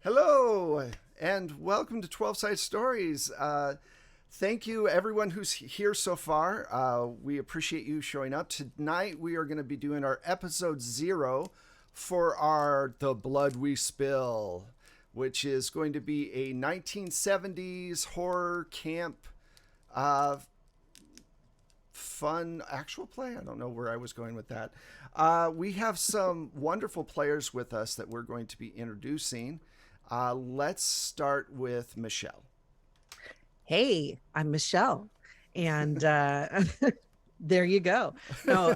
Hello, and welcome to 12 Side Stories. Thank you, everyone who's here so far. We appreciate you showing up. Tonight, we are going to be doing our episode 0 for our The Blood We Spill, which is going to be a 1970s horror camp fun actual play. I don't know where I was going with that. We have some wonderful players with us that we're going to be introducing. Let's start with Michelle. Hey, I'm Michelle. And there you go. No,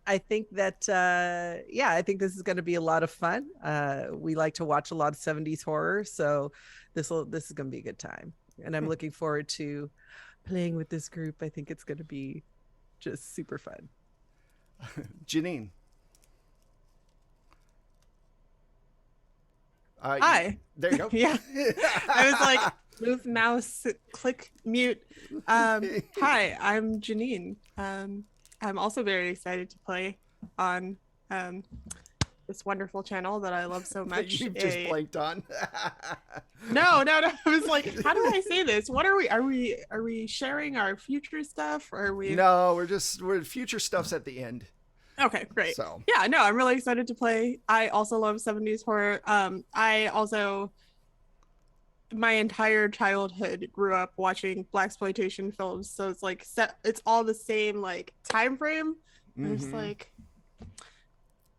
I think that, I think this is going to be a lot of fun. We like to watch a lot of 70s horror. So this is going to be a good time. And I'm looking forward to playing with this group. I think it's going to be just super fun. Janine. Hi. There you go. Yeah. I was like, move mouse, click mute. Hi, I'm Janine. I'm also very excited to play on this wonderful channel that I love so much. You've just blanked on. No. I was like, how do I say this? What are we? Are we sharing our future stuff? Or are we? No, we're future stuff's at the end. Okay, great. So yeah, no, I'm really excited to play. I also love 70s horror. My entire childhood grew up watching blaxploitation films, so it's like it's all the same like time frame. There's like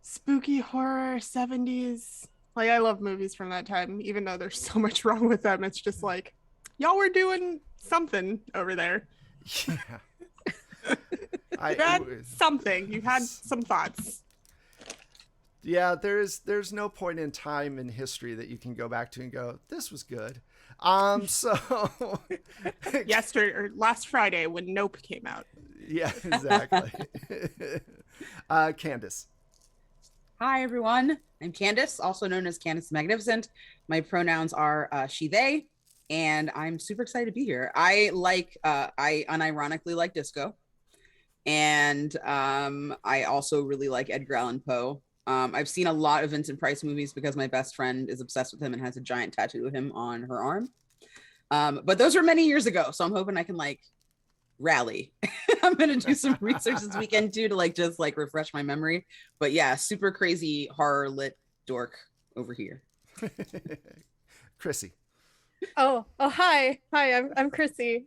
spooky horror 70s. Like I love movies from that time, even though there's so much wrong with them. It's just like y'all were doing something over there. Yeah. You had something. You had some thoughts. Yeah, there's no point in time in history that you can go back to and go, this was good. So yesterday or last Friday when Nope came out. Yeah, exactly. Candace. Hi everyone. I'm Candace, also known as Candace the Magnificent. My pronouns are she, they, and I'm super excited to be here. I unironically like disco. And I also really like Edgar Allan Poe. I've seen a lot of Vincent Price movies because my best friend is obsessed with him and has a giant tattoo of him on her arm. But those were many years ago, so I'm hoping I can like rally. I'm gonna do some research this weekend too to just refresh my memory. But yeah, super crazy horror lit dork over here. Chrissy. Oh, hi, I'm Chrissy.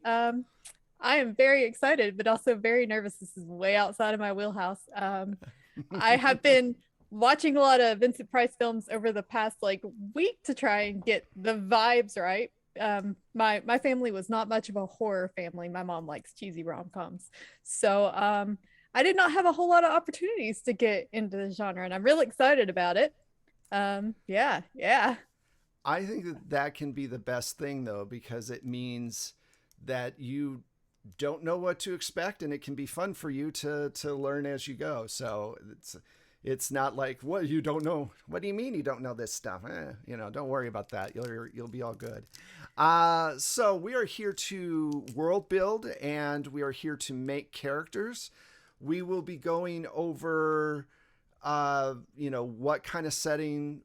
I am very excited, but also very nervous. This is way outside of my wheelhouse. I have been watching a lot of Vincent Price films over the past week to try and get the vibes right. My family was not much of a horror family. My mom likes cheesy rom-coms. So I did not have a whole lot of opportunities to get into the genre, and I'm really excited about it. Yeah. I think that can be the best thing, though, because it means that you don't know what to expect, and it can be fun for you to learn as you go. So it's not like, what, you don't know, what do you mean you don't know this stuff? Don't worry about that. You'll be all good. So we are here to world build, and we are here to make characters. We will be going over what kind of setting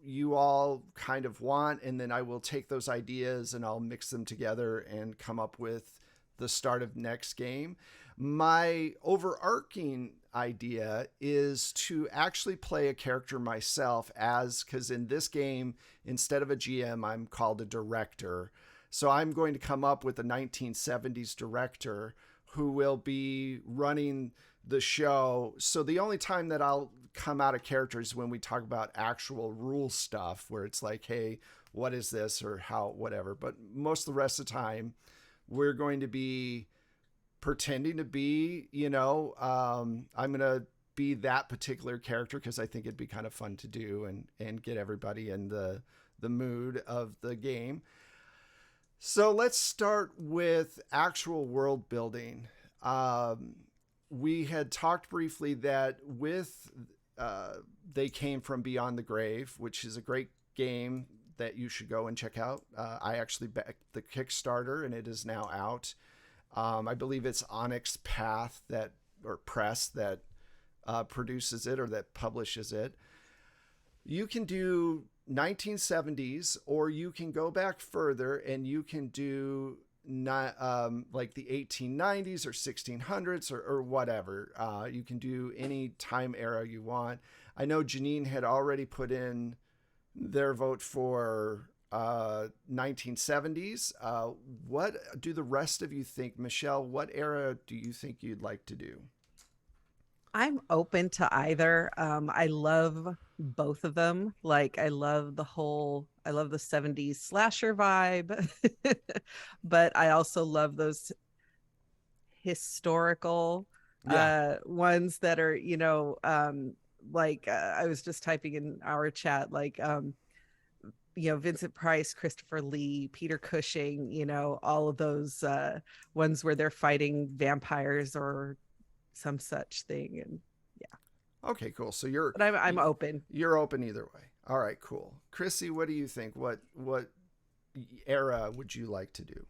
you all kind of want, and then I will take those ideas and I'll mix them together and come up with the start of next game. My overarching idea is to actually play a character myself, because in this game, instead of a GM, I'm called a director. So I'm going to come up with a 1970s director who will be running the show. So the only time that I'll come out of character is when we talk about actual rule stuff, where it's like, hey, what is this, or how, whatever. But most of the rest of the time, we're going to be pretending to be, I'm going to be that particular character because I think it'd be kind of fun to do and get everybody in the mood of the game. So let's start with actual world building. We had talked briefly that with They Came From Beyond the Grave, which is a great game that you should go and check out. I actually backed the Kickstarter, and it is now out. I believe it's Onyx Path Press that produces it or that publishes it. You can do 1970s, or you can go back further and you can do not like the 1890s or 1600s or whatever. You can do any time era you want. I know Janine had already put in their vote for 1970s. What do the rest of you think? Michelle, what era do you think you'd like to do? I'm open to either. I love both of them. Like I love the 70s slasher vibe, but I also love those historical ones that are, I was just typing in our chat, Vincent Price, Christopher Lee, Peter Cushing, all of those ones where they're fighting vampires or some such thing. And okay, cool. So but I'm open. You're open either way. All right, cool. Chrissy, what do you think? What era would you like to do?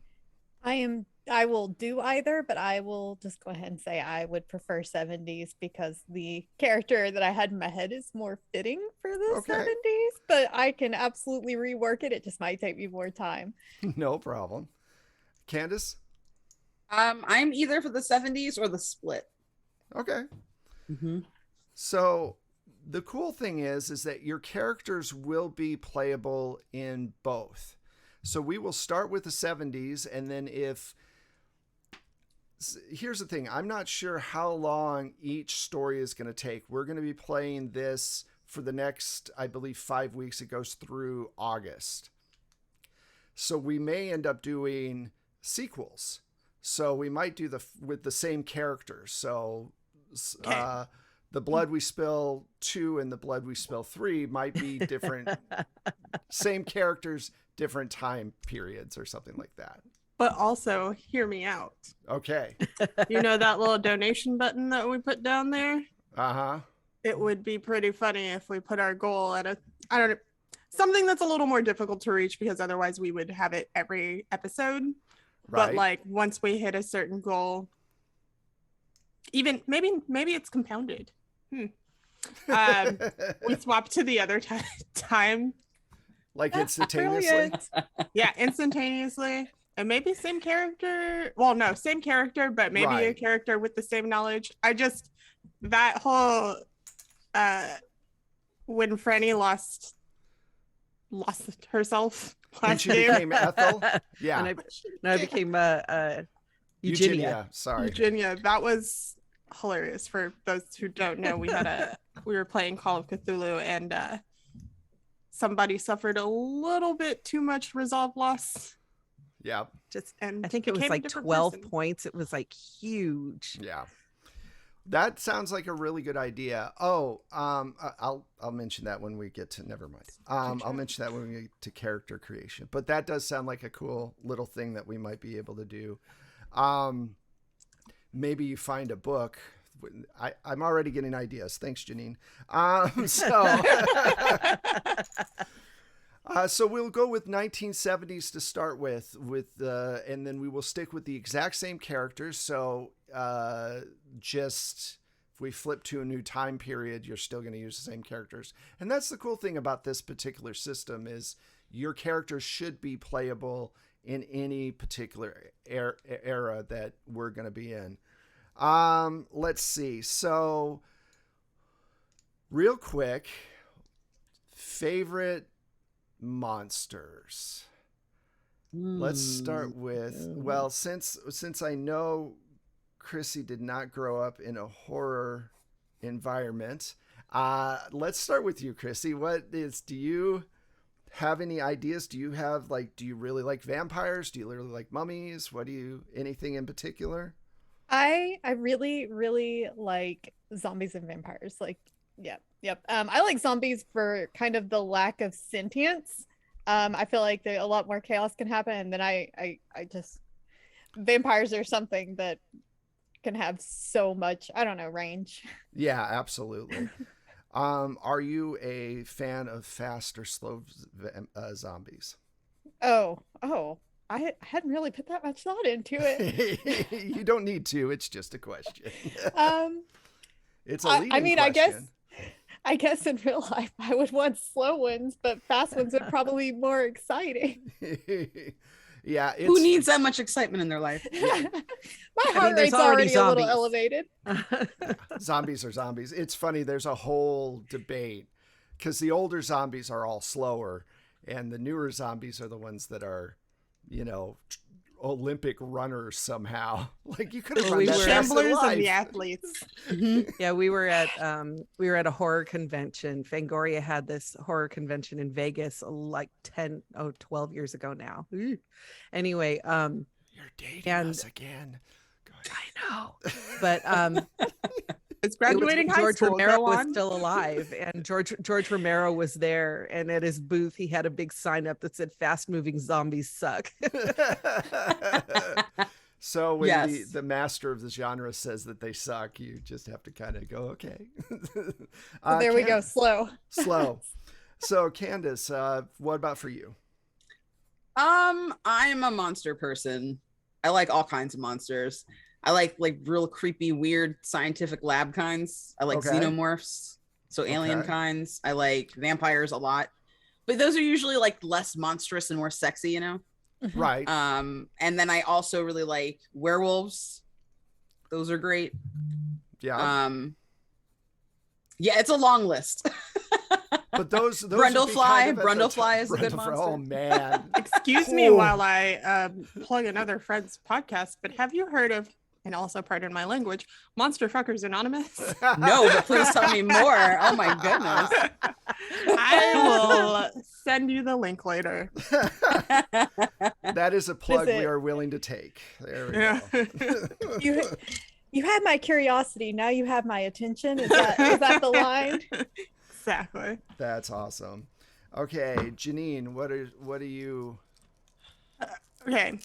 I will do either, but I will just go ahead and say I would prefer 70s because the character that I had in my head is more fitting for the 70s, but I can absolutely rework it. It just might take me more time. No problem. Candace? I'm either for the 70s or the split. Okay. Mm-hmm. So the cool thing is that your characters will be playable in both. So we will start with the 70s, and then here's the thing. I'm not sure how long each story is going to take. We're going to be playing this for the next, I believe, 5 weeks. It goes through August. So we may end up doing sequels. So we might do with the same characters. So the Blood We Spill 2 and the Blood We Spill 3 might be different, same characters, different time periods or something like that. But also, hear me out. Okay. You know that little donation button that we put down there? Uh-huh. It would be pretty funny if we put our goal at something that's a little more difficult to reach, because otherwise we would have it every episode. Right. But once we hit a certain goal, even maybe it's compounded. We swap to the other time. Like instantaneously? Brilliant. Yeah, instantaneously. And maybe same character. Well, no, same character, but maybe a character with the same knowledge. That whole when Franny lost herself when she became Ethel. Yeah. And I became Eugenia. Sorry. Eugenia. That was hilarious. For those who don't know, we were playing Call of Cthulhu, and somebody suffered a little bit too much resolve loss. Yeah. I think it was like 12 points. It was like huge. Yeah. That sounds like a really good idea. Oh, I'll mention that when we get to, never mind. I'll mention that when we get to character creation, but that does sound like a cool little thing that we might be able to do. Maybe you find a book. I'm already getting ideas. Thanks, Janine. So we'll go with 1970s to start with, and then we will stick with the exact same characters. So just if we flip to a new time period, you're still going to use the same characters. And that's the cool thing about this particular system is your characters should be playable in any particular era that we're going to be in. Let's see. So real quick, favorite monsters. Let's start with, well, since I know Chrissy did not grow up in a horror environment, let's start with you, Chrissy. Do you have any ideas? Do you really like vampires? Do you really like mummies? Anything in particular? I really, really like zombies and vampires. Yep. I like zombies for kind of the lack of sentience. I feel like a lot more chaos can happen, and then I just vampires are something that can have so much, I don't know, range. Yeah, absolutely. Are you a fan of fast or slow zombies? Oh, I hadn't really put that much thought into it. You don't need to. It's just a question. It's a leading question. I guess in real life I would want slow ones, but fast ones would probably be more exciting. Yeah, it's, Who needs that much excitement in their life? My heart there's rate's already a little zombies. elevated. zombies are zombies. It's funny. There's a whole debate because the older zombies are all slower, and the newer zombies are the ones that are, you know, Olympic runners somehow. Like you could have run we that were- fast in Shamblers life. and the athletes. Yeah, we were at a horror convention. Fangoria had this horror convention in Vegas like 12 years ago now. Ooh. Anyway, You're dating and- us again. Go ahead. I know. But It's it was graduating when high George school. Romero Go was on. still alive, and George Romero was there, and at his booth he had a big sign up that said "Fast moving zombies suck." So when Yes. the master of the genre says that they suck, you just have to kind of go, okay. So there we go, slow. Slow. So Candace, what about for you? I'm a monster person. I like all kinds of monsters. I like real creepy, weird scientific lab kinds. I like Okay. xenomorphs, so alien Okay. kinds. I like vampires a lot, but those are usually like less monstrous and more sexy, you know. Right. And then I also really like werewolves. Those are great. Yeah. Yeah, it's a long list. But those would be Brundlefly. kind of at the Brundlefly is a good Brundlefly, monster. Oh man. Excuse me Cool. while I plug another friend's podcast, but have you heard of, and also pardon my language, Monster Fuckers Anonymous? No, but please tell me more. Oh my goodness. I will send you the link later. That is a plug we Visit. are willing to take. There we Yeah. go. You had my curiosity. Now you have my attention. Is that the line? Exactly. That's awesome. Okay, Janine, what are you? Okay.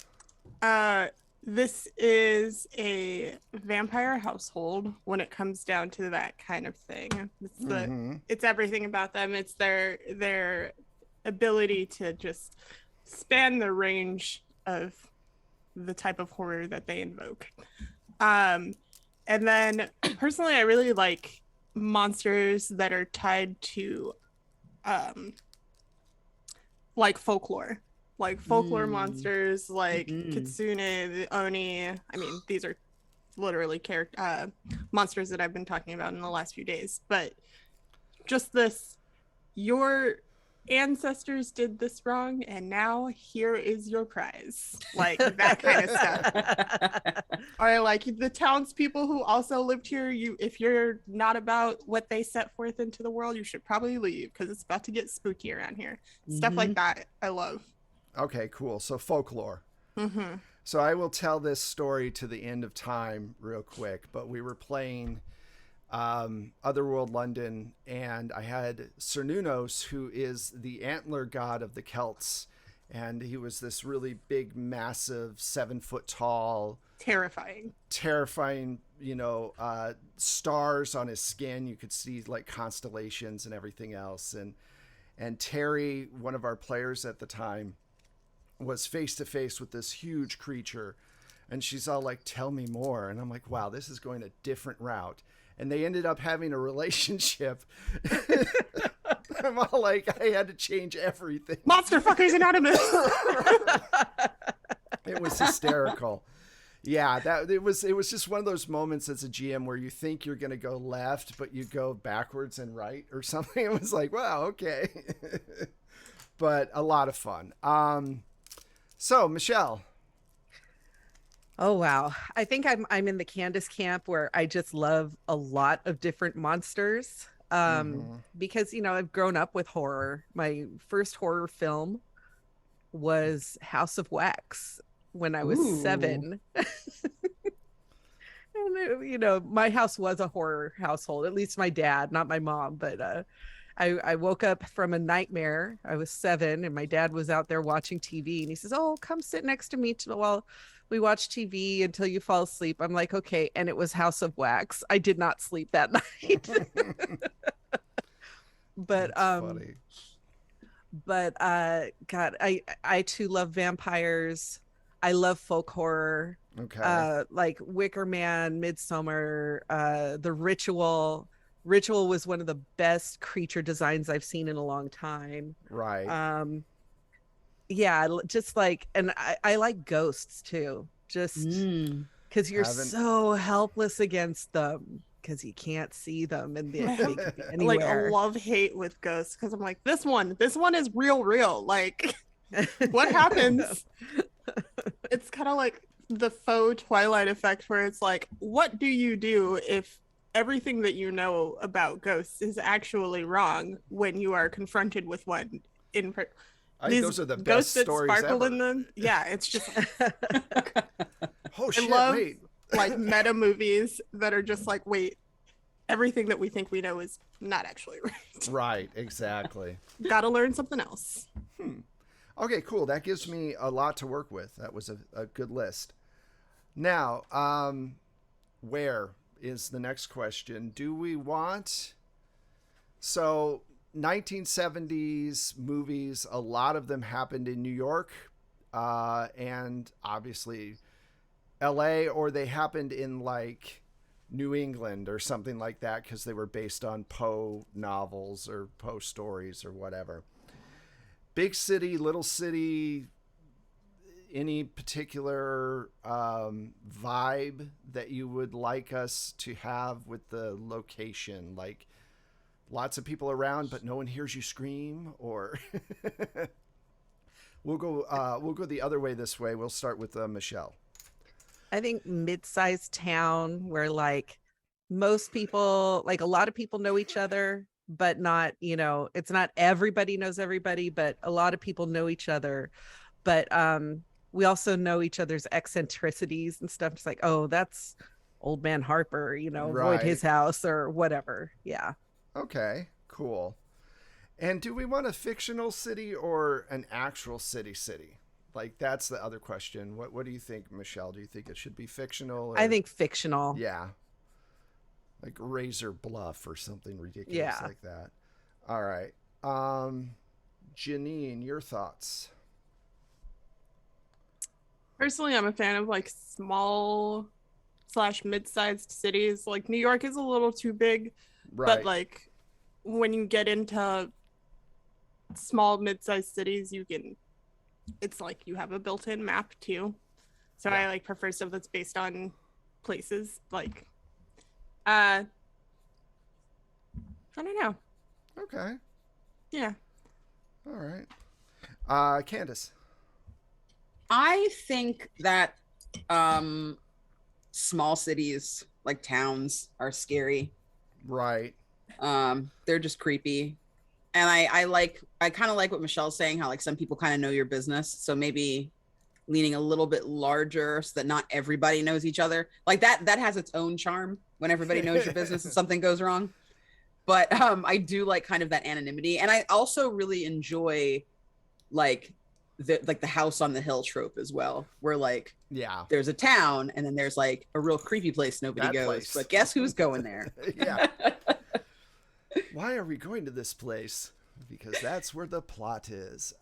This is a vampire household when it comes down to that kind of thing. Mhm. It's everything about them. It's their ability to just span the range of the type of horror that they invoke. And then personally, I really like monsters that are tied to like folklore. Like folklore monsters, like Kitsune, the Oni. I mean, these are literally monsters that I've been talking about in the last few days. But just this, your ancestors did this wrong, and now here is your prize. Like that kind of stuff. Or like the townspeople who also lived here. If you're not about what they set forth into the world, you should probably leave because it's about to get spooky around here. Stuff like that, I love. Okay, cool. So folklore. Mm-hmm. So I will tell this story to the end of time real quick, but we were playing Otherworld London, and I had Cernunnos, who is the antler god of the Celts, and he was this really big, massive, 7 foot tall, Terrifying, stars on his skin. You could see like constellations and everything else. And Terry, one of our players at the time, was face to face with this huge creature, and she's all like, tell me more. And I'm like, wow, this is going a different route. And they ended up having a relationship. I'm all like, I had to change everything. Monster Fuckers Anonymous. It was hysterical. Yeah, it was just one of those moments as a GM where you think you're going to go left, but you go backwards and right or something. It was like, wow, okay. But a lot of fun. So Michelle. Oh wow. I think I'm in the Candace camp where I just love a lot of different monsters. Because I've grown up with horror. My first horror film was House of Wax when I was 7. And my house was a horror household, at least my dad, not my mom, but I woke up from a nightmare. I was 7 and my dad was out there watching TV, and he says, oh, come sit next to me while we watch TV until you fall asleep. I'm like, okay. And it was House of Wax. I did not sleep that night. But That's funny. But God, I too love vampires. I love folk horror. Okay. Like Wicker Man, Midsummer, The Ritual, Ritual was one of the best creature designs I've seen in a long time. Right. Yeah, just like, and I like ghosts too, just because you're so helpless against them because you can't see them and they could be anywhere. Like a love-hate with ghosts, because I'm like, this one is real. Like, what happens? It's kind of like the faux Twilight effect, where it's like, what do you do if everything that you know about ghosts is actually wrong when you are confronted with one in I think those are the best stories ever. In them. Yeah, it's just oh shit, I love, wait. like meta movies that are just like, wait, everything that we think we know is not actually right. Right, exactly. Gotta learn something else. Okay, cool. That gives me a lot to work with. That was a good list. Now, where is the next question? Do we want... So, 1970s movies, a lot of them happened in New York and obviously LA, or they happened in like New England or something like that because they were based on Poe novels or Poe stories or whatever. Big city, little city, any particular vibe that you would like us to have with the location? Like lots of people around, but no one hears you scream, or we'll go the other way this way. We'll start with Michelle. I think mid-sized town where like most people, like a lot of people know each other, but not, it's not everybody knows everybody, but a lot of people know each other. But we also know each other's eccentricities and stuff. It's like, oh, that's Old Man Harper, avoid his house or whatever. Yeah. Okay, cool. And do we want a fictional city or an actual city? Like, that's the other question. What do you think, Michelle? Do you think it should be fictional? I think fictional. Yeah. Like Razor Bluff or something ridiculous like that. All right. Janine, your thoughts? Personally, I'm a fan of like small / mid-sized cities. Like New York is a little too big, but like when you get into small mid-sized cities, it's like you have a built-in map too. So I like prefer stuff that's based on places. Like I don't know. Okay. Yeah. All right. Candace. I think that small cities, like towns, are scary. Right. They're just creepy. And I kind of like what Michelle's saying, how like some people kind of know your business. So maybe leaning a little bit larger so that not everybody knows each other. Like that has its own charm when everybody knows your business and something goes wrong. But I do like kind of that anonymity. And I also really enjoy like the house on the hill trope as well, where like there's a town and then there's like a real creepy place nobody goes. But guess who's going there? Yeah. Why are we going to this place? Because that's where the plot is.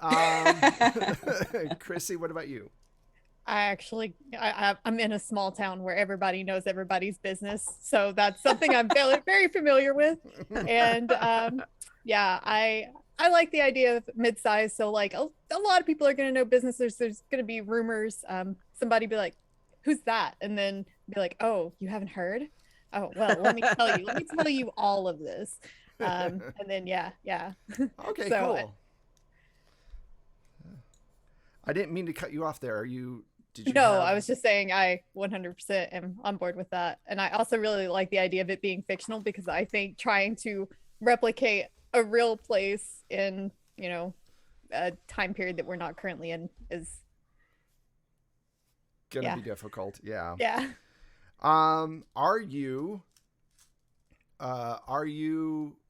Chrissy, what about you? I'm in a small town where everybody knows everybody's business, so that's something I'm very, very familiar with. And I like the idea of mid-size. So like a lot of people are going to know businesses. There's going to be rumors. Somebody be like, "Who's that?" And then be like, "Oh, you haven't heard? Oh, well, let me tell you. Let me tell you all of this." And then yeah. Okay, so, cool. I didn't mean to cut you off there. I was just saying I 100% am on board with that. And I also really like the idea of it being fictional, because I think trying to replicate a real place in, a time period that we're not currently in is gonna be difficult. Yeah. Yeah. Are you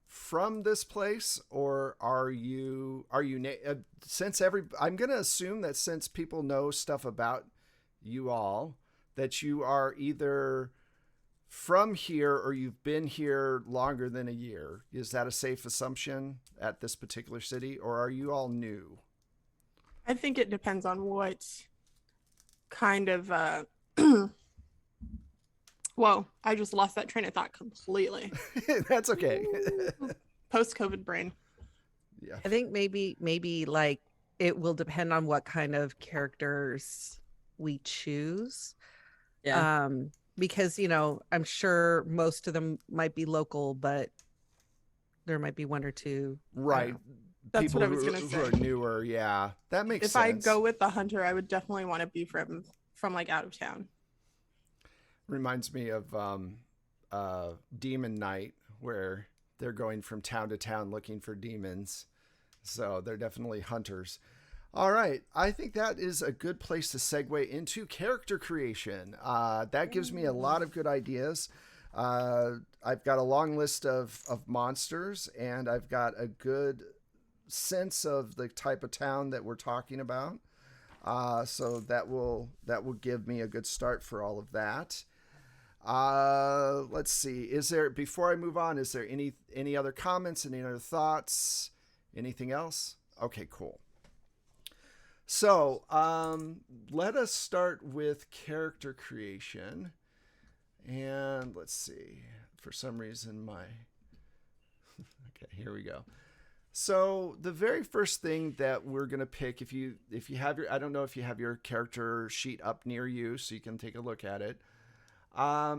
from this place, or are you I'm going to assume that since people know stuff about you all, that you are either from here or you've been here longer than a year. Is that a safe assumption at this particular city, or are you all new? I think it depends on what kind of Whoa, I just lost that train of thought completely. That's okay. Post-COVID brain. Yeah. I think maybe like it will depend on what kind of characters we choose. Yeah. Because, you know, I'm sure most of them might be local, but there might be one or two. Right. That's People what I was who, gonna who are say. newer. Yeah, that makes If sense. I go with the hunter, I would definitely want to be from like out of town. Reminds me of Demon Knight, where they're going from town to town looking for demons. So they're definitely hunters. All right. I think that is a good place to segue into character creation. That gives me a lot of good ideas. I've got a long list of monsters, and I've got a good sense of the type of town that we're talking about. So that will give me a good start for all of that. Let's see. Before I move on, is there any other comments, any other thoughts, anything else? Okay, cool. So, let us start with character creation. And let's see. For some reason, okay, here we go. So the very first thing that we're going to pick, if you have I don't know if you have your character sheet up near you so you can take a look at it,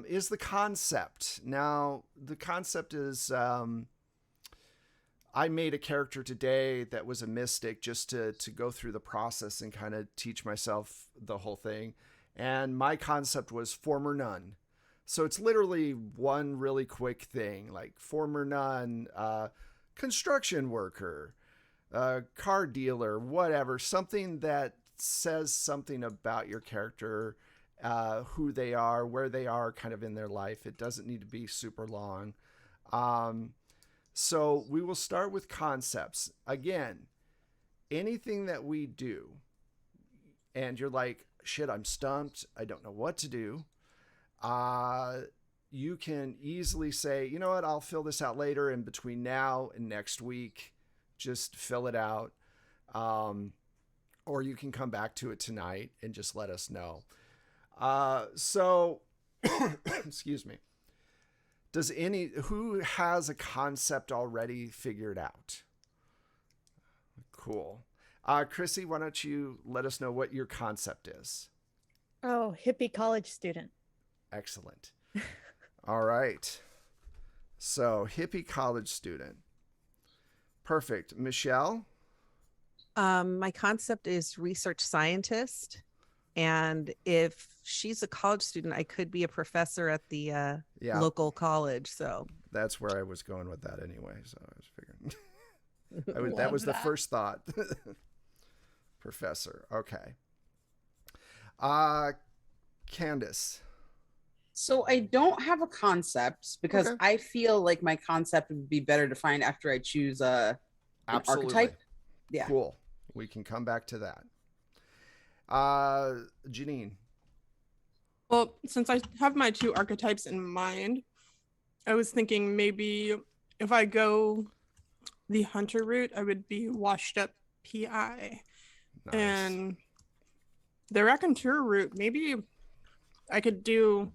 is the concept. Now, the concept is, I made a character today that was a mystic just to go through the process and kind of teach myself the whole thing. And my concept was former nun. So it's literally one really quick thing, like former nun, construction worker, car dealer, whatever, something that says something about your character, who they are, where they are kind of in their life. It doesn't need to be super long. So we will start with concepts. Again, anything that we do and you're like, shit, I'm stumped, I don't know what to do. You can easily say, you know what, I'll fill this out later, and between now and next week, just fill it out. Or you can come back to it tonight and just let us know. So, excuse me. Who has a concept already figured out? Cool. Chrissy, why don't you let us know what your concept is? Oh, hippie college student. Excellent. All right. So, hippie college student. Perfect. Michelle? My concept is research scientist. And if she's a college student, I could be a professor at the local college. So that's where I was going with that anyway. So I was figuring that was the first thought. Professor. Okay. Candace. So I don't have a concept because Okay. I feel like my concept would be better defined after I choose an archetype. Yeah. Cool. We can come back to that. Janine. Well, since I have my two archetypes in mind, I was thinking maybe if I go the hunter route, I would be washed up PI. Nice. And the raconteur route, maybe I could do.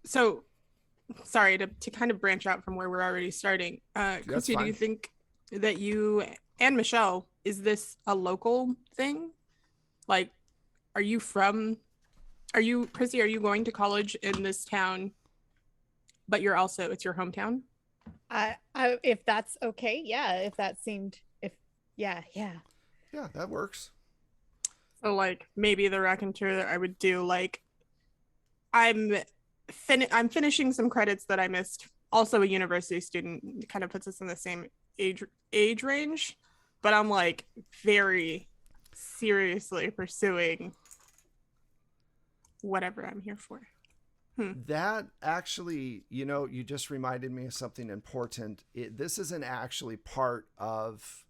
So, sorry to kind of branch out from where we're already starting. Chrissy, do you think that you and Michelle, is this a local thing? Like, Chrissy, are you going to college in this town, but it's your hometown? If that's okay, yeah. Yeah, that works. So, like, maybe the raconteur that I would do, like, I'm finishing some credits that I missed. Also a university student, kind of puts us in the same age range, but I'm like very seriously pursuing whatever I'm here for. That actually, you just reminded me of something important. This isn't actually part of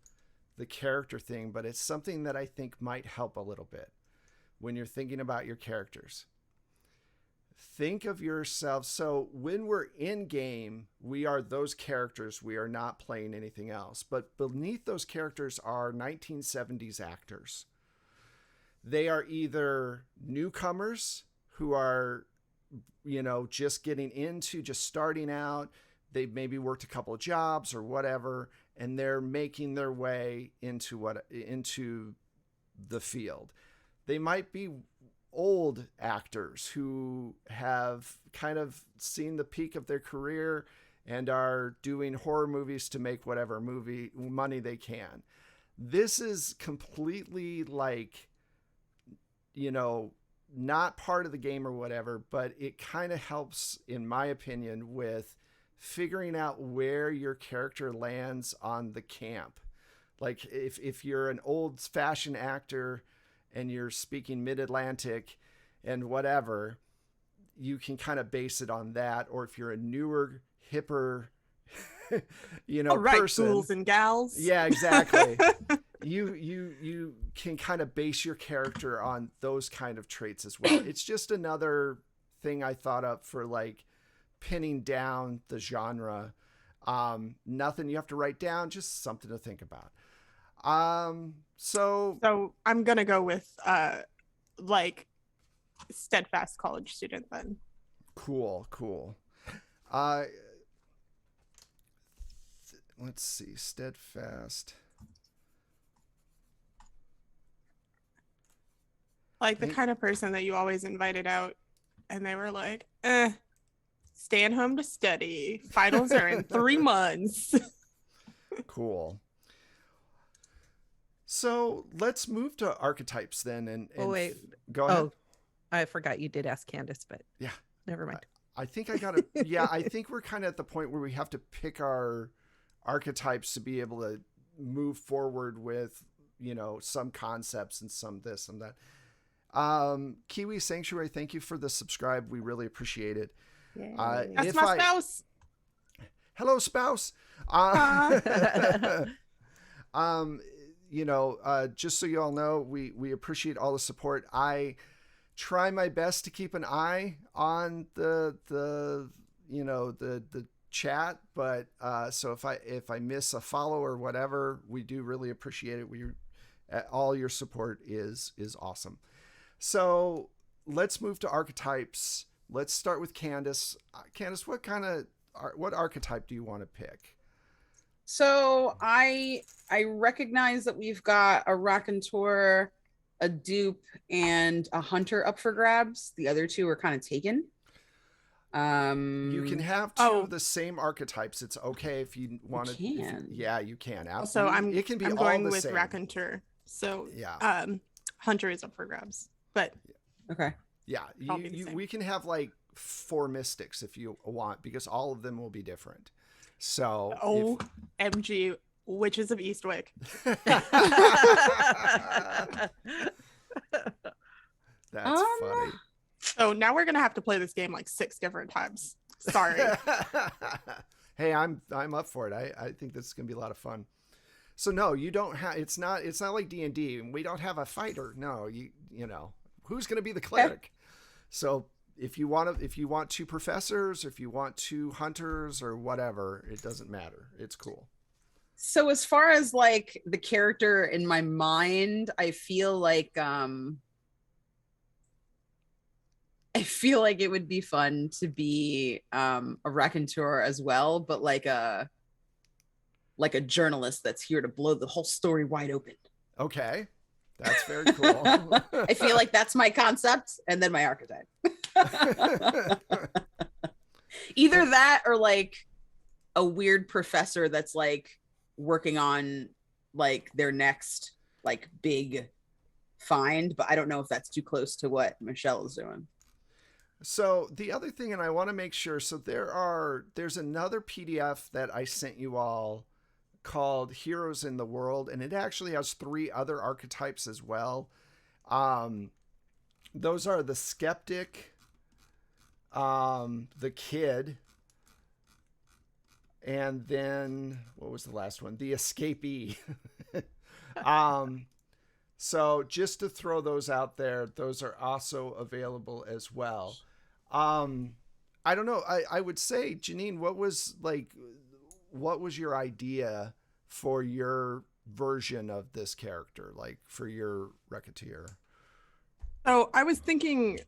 the character thing, but it's something that I think might help a little bit when you're thinking about your characters. Think of yourself. So when we're in game, we are those characters. We are not playing anything else. But beneath those characters are 1970s actors. They are either newcomers who are just getting into, just starting out. They've maybe worked a couple of jobs or whatever, and they're making their way into the field. They might be old actors who have kind of seen the peak of their career and are doing horror movies to make whatever movie money they can. This is completely like, not part of the game or whatever, but it kind of helps, in my opinion, with figuring out where your character lands on the camp. Like if you're an old fashioned actor and you're speaking mid-Atlantic and whatever, you can kind of base it on that. Or if you're a newer, hipper, person. Ghouls and gals. Yeah, exactly. you can kind of base your character on those kind of traits as well. It's just another thing I thought up for like pinning down the genre. Nothing you have to write down, just something to think about. So I'm gonna go with like steadfast college student then. Cool. Let's see, steadfast. Like the kind of person that you always invited out and they were like, staying home to study. Finals are in 3 months. Cool. So let's move to archetypes then. And wait. Go ahead. Oh, I forgot you did ask Candace, but yeah, never mind. I think I got it. Yeah, I think we're kind of at the point where we have to pick our archetypes to be able to move forward with, some concepts and some this and that. Kiwi Sanctuary, thank you for the subscribe. We really appreciate it. That's my spouse. Hello, spouse. Just so you all know, we appreciate all the support. I try my best to keep an eye on the chat, but so if I miss a follow or whatever, we do really appreciate it. All your support is awesome. So let's move to archetypes. Let's start with Candace. Candace, what archetype do you want to pick? So I recognize that we've got a raconteur, a dupe, and a hunter up for grabs. The other two are kind of taken. You can have two of the same archetypes. It's okay if you want to. Yeah, you can. So I'm going with raconteur. So yeah, hunter is up for grabs. But okay. Yeah, we can have like 4 mystics if you want, because all of them will be different. So OMG, Witches of Eastwick. That's funny. So now we're gonna have to play this game like 6 different times. Sorry. Hey, I'm up for it. I think this is gonna be a lot of fun. So no, you don't have. It's not like D&D. We don't have a fighter. No, you know who's gonna be the cleric. Okay. So if you want 2 professors, or if you want 2 hunters, or whatever, it doesn't matter. It's cool. So as far as like the character in my mind, I feel like it would be fun to be a raconteur as well, but like a journalist that's here to blow the whole story wide open. Okay, that's very cool. I feel like that's my concept, and then my archetype. Either that or like a weird professor that's like working on like their next like big find, but I don't know if that's too close to what Michelle is doing. So the other thing, and I want to make sure, so there's another PDF that I sent you all called Heroes in the World, and it actually has 3 other archetypes as well. Those are the skeptic, the kid, and then what was the last one? The escapee. So just to throw those out there, those are also available as well. I don't know. I would say, Janine, what was your idea for your version of this character, like for your raconteur? So I was thinking,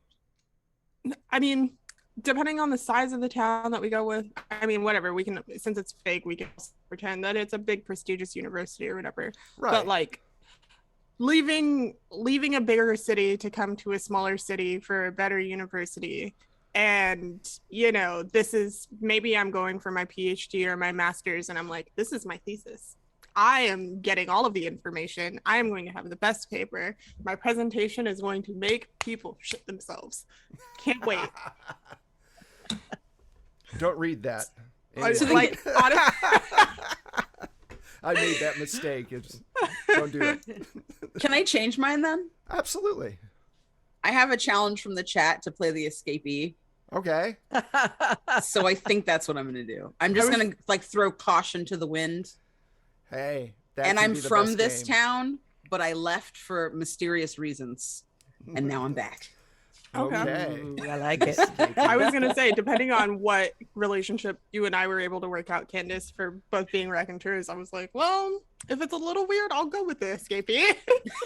I mean, depending on the size of the town that we go with, I mean, whatever, we can, since it's fake, we can pretend that it's a big prestigious university or whatever. Right. But like leaving a bigger city to come to a smaller city for a better university, and this is, maybe I'm going for my PhD or my master's, and I'm like, this is my thesis. I am getting all of the information. I am going to have the best paper. My presentation is going to make people shit themselves. Can't wait. Don't read that. Like, I made that mistake. Don't do it. Can I change mine then? Absolutely. I have a challenge from the chat to play the escapee. Okay. So I think that's what I'm going to do. I'm just going to like throw caution to the wind. Hey, that and can I'm be the from best this game. town, but I left for mysterious reasons. And now I'm back. Okay. Ooh, I like it. I was going to say, depending on what relationship you and I were able to work out, Candace, for both being raconteurs, I was like, well, if it's a little weird, I'll go with the escapee.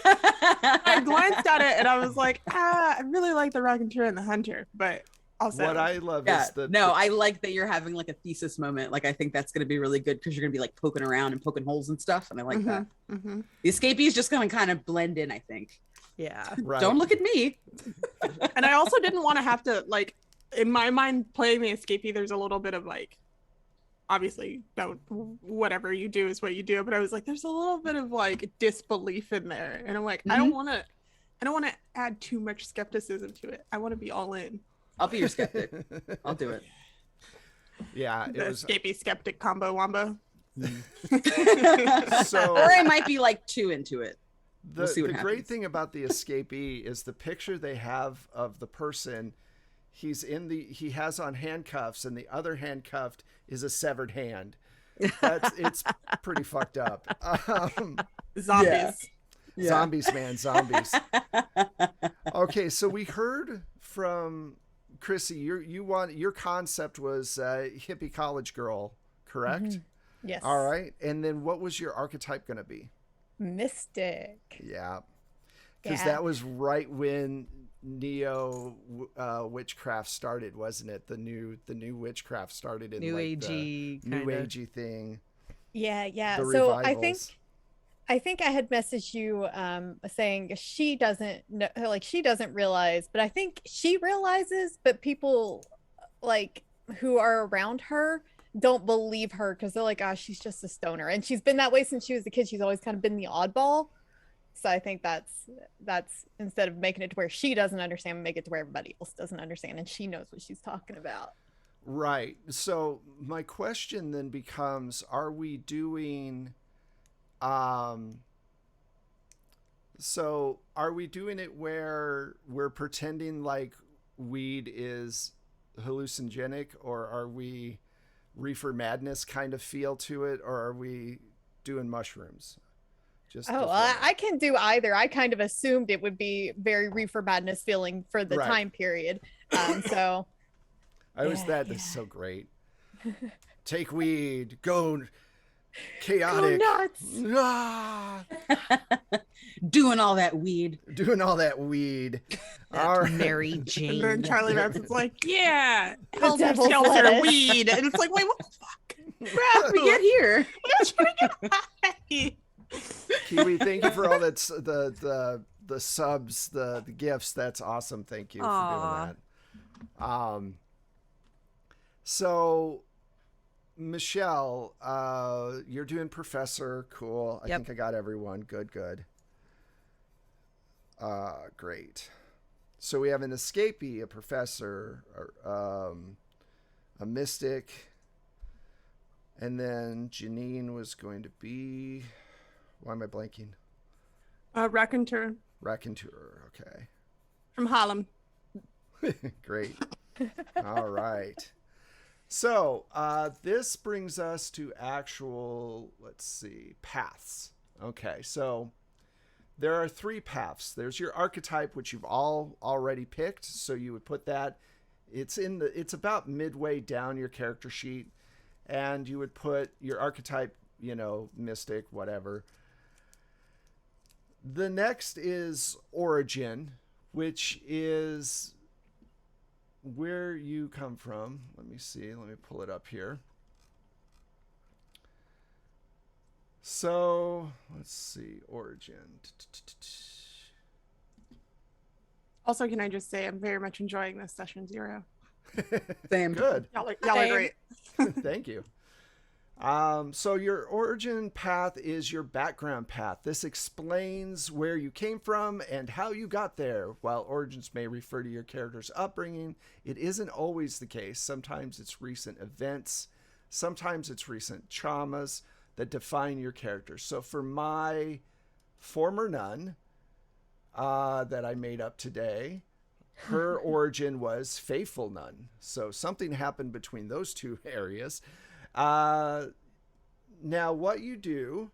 I glanced at it and I was like, I really like the raconteur and the hunter, but also What I love Yeah, is I like that you're having like a thesis moment. Like I think that's going to be really good because you're going to be like poking around and poking holes and stuff. And I like that. Mm-hmm. The escapee is just going to kind of blend in, I think. Yeah. Right. Don't look at me. And I also didn't want to have to, like, in my mind, playing the escapee, there's a little bit of like, obviously, don't, whatever you do is what you do. But I was like, there's a little bit of like disbelief in there, and I'm like, I don't want to add too much skepticism to it. I want to be all in. I'll be your skeptic. I'll do it. Yeah, it The was escapee skeptic combo wombo. so. Or I might be like too into it. The, We'll see what the happens. great thing about the escapee is the picture they have of the person. He has on handcuffs, and the other handcuffed is a severed hand. It's pretty fucked up. Zombies. Yeah. Zombies, man, zombies. Okay, so we heard from Chrissy. Your concept was hippie college girl, correct? Mm-hmm. Yes. All right, and then what was your archetype going to be? Mystic. Yeah, because Yeah. that was right when neo witchcraft started, wasn't it? The new witchcraft started in New like agey the new kinda. agey thing. Yeah. The So revivals. I think I had messaged you saying she doesn't know, like she doesn't realize, but I think she realizes, but people like who are around her don't believe her because they're like, she's just a stoner. And she's been that way since she was a kid. She's always kind of been the oddball. So I think that's instead of making it to where she doesn't understand, make it to where everybody else doesn't understand and she knows what she's talking about. Right. So my question then becomes, are we doing it where we're pretending like weed is hallucinogenic, or are we reefer madness kind of feel to it, or are we doing mushrooms? I can do either. I kind of assumed it would be very reefer madness feeling for the Right. time period. So I always thought this is so great. Take weed, go chaotic. Go nuts. Ah, Doing all that weed. doing all that weed. All right. Mary And Jane. then Charlie Manson's like, yeah, helter devil's skelter lettuce. weed. And it's like, wait, what the fuck? How did we get here? Kiwi, thank you for all the subs, the gifts. That's awesome. Thank you Aw. for doing that. So Michelle, you're doing professor. Cool. I Yep. think I got everyone. Good. Great. So we have an escapee, a professor, a mystic, and then Janine was going to be. Why am I blanking? Raconteur Raconteur. Okay. from Harlem. Great. All right. So this brings us to actual, let's see, paths. Okay. So there are 3 paths. There's your archetype, which you've all already picked. So you would put that, it's about midway down your character sheet, and you would put your archetype, mystic, whatever. The next is origin, which is where you come from. Let me see. Let me pull it up here. So let's see. Origin. Also, can I just say I'm very much enjoying this session 0. Same. Good. Y'all are Same. great. Thank you. So your origin path is your background path. This explains where you came from and how you got there. While origins may refer to your character's upbringing, it isn't always the case. Sometimes it's recent events. Sometimes it's recent traumas that define your character. So for my former nun that I made up today, her origin was faithful nun. So something happened between those two areas. Now what you do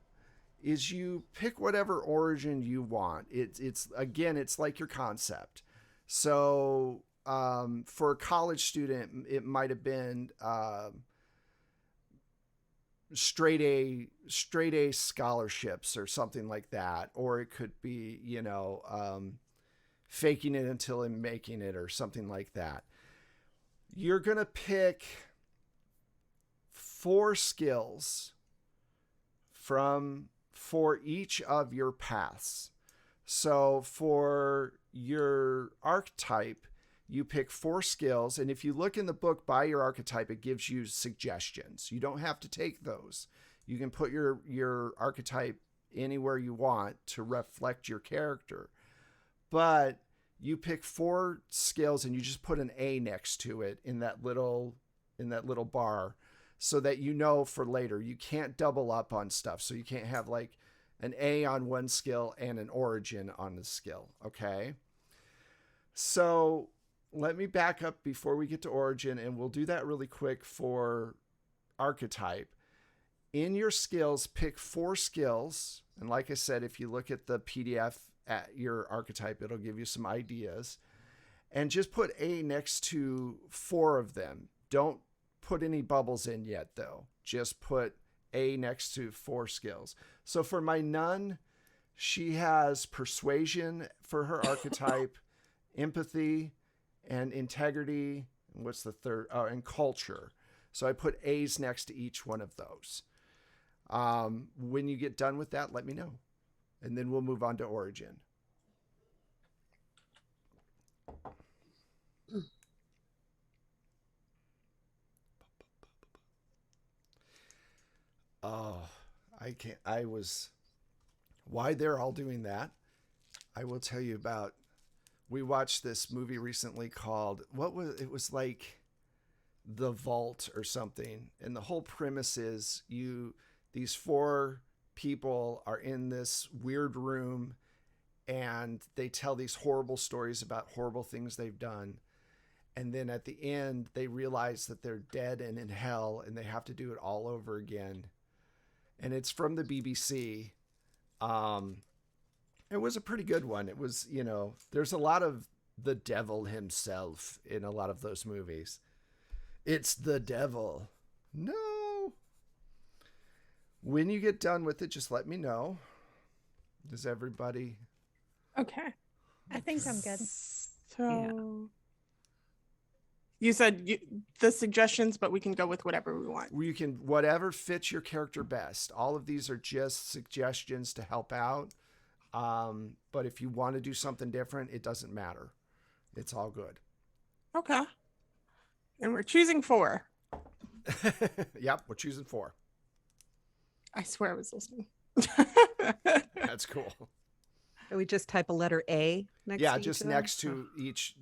is you pick whatever origin you want. It's again, it's like your concept. So for a college student, it might have been straight A scholarships or something like that, or it could be, you know, faking it until I'm making it or something like that. You're gonna pick 4 skills for each of your paths. So for your archetype, you pick 4 skills, and if you look in the book by your archetype, it gives you suggestions. You don't have to take those. You can put your archetype anywhere you want to reflect your character. But you pick 4 skills and you just put an A next to it in that little bar, so that you know for later. You can't double up on stuff. So you can't have like an A on one skill and an origin on the skill. Okay. So let me back up before we get to origin, and we'll do that really quick for archetype. In your skills, pick 4 skills. And like I said, if you look at the PDF at your archetype, it'll give you some ideas. And just put A next to 4 of them. Don't put any bubbles in yet, though. Just put A next to 4 skills. So for my nun, she has persuasion for her archetype, empathy, and integrity. And what's the third? Oh, and culture. So I put A's next to each one of those. When you get done with that, let me know. And then we'll move on to origin. Oh, why they're all doing that, I will tell you about. We watched this movie recently called, it was like The Vault or something. And the whole premise is these 4 people are in this weird room and they tell these horrible stories about horrible things they've done. And then at the end, they realize that they're dead and in hell and they have to do it all over again. And it's from the BBC. It was a pretty good one. It was, there's a lot of the devil himself in a lot of those movies. It's the devil. No. When you get done with it, just let me know. Does everybody? Okay. I think I'm good. So you said the suggestions, but we can go with whatever we want. You can, whatever fits your character best. All of these are just suggestions to help out. But if you want to do something different, it doesn't matter. It's all good. Okay. And we're choosing 4. Yep, we're choosing 4. I swear I was listening. That's cool. Can we just type a letter A next to each just of them?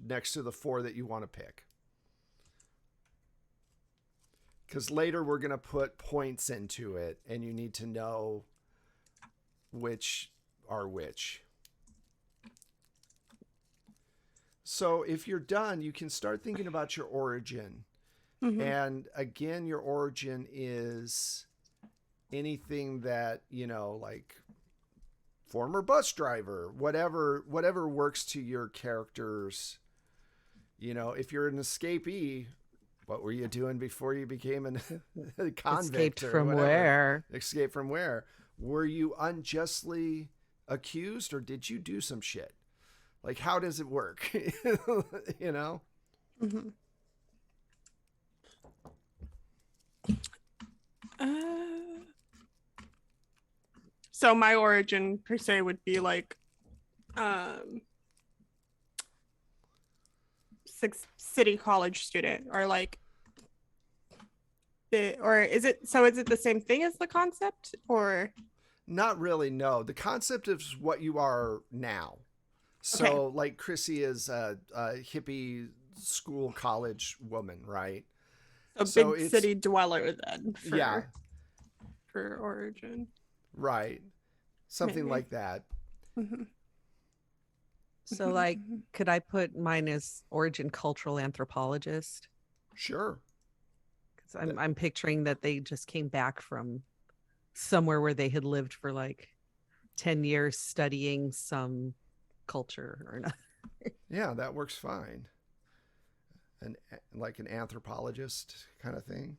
next to the 4 that you want to pick. Because later we're going to put points into it, and you need to know which are which. So if you're done, you can start thinking about your origin. Mm-hmm. And again, your origin is anything that, like former bus driver, whatever works to your characters. If you're an escapee, what were you doing before you became a convict? Escaped from where? Escaped from where? Were you unjustly accused, or did you do some shit? Like, how does it work? Mm-hmm. So my origin per se would be like city college student, or like is it the same thing as the concept, or Not really, no. The concept is what you are now. So, Okay. like, Chrissy is a hippie school college woman, right? a So big it's- city dweller then Yeah, for origin? right. Something Maybe. like that. Mhm. So, like, could I put mine as origin cultural anthropologist? Sure. Because I'm picturing that they just came back from somewhere where they had lived for like 10 years studying some culture or not. Yeah, that works fine. Like an anthropologist kind of thing.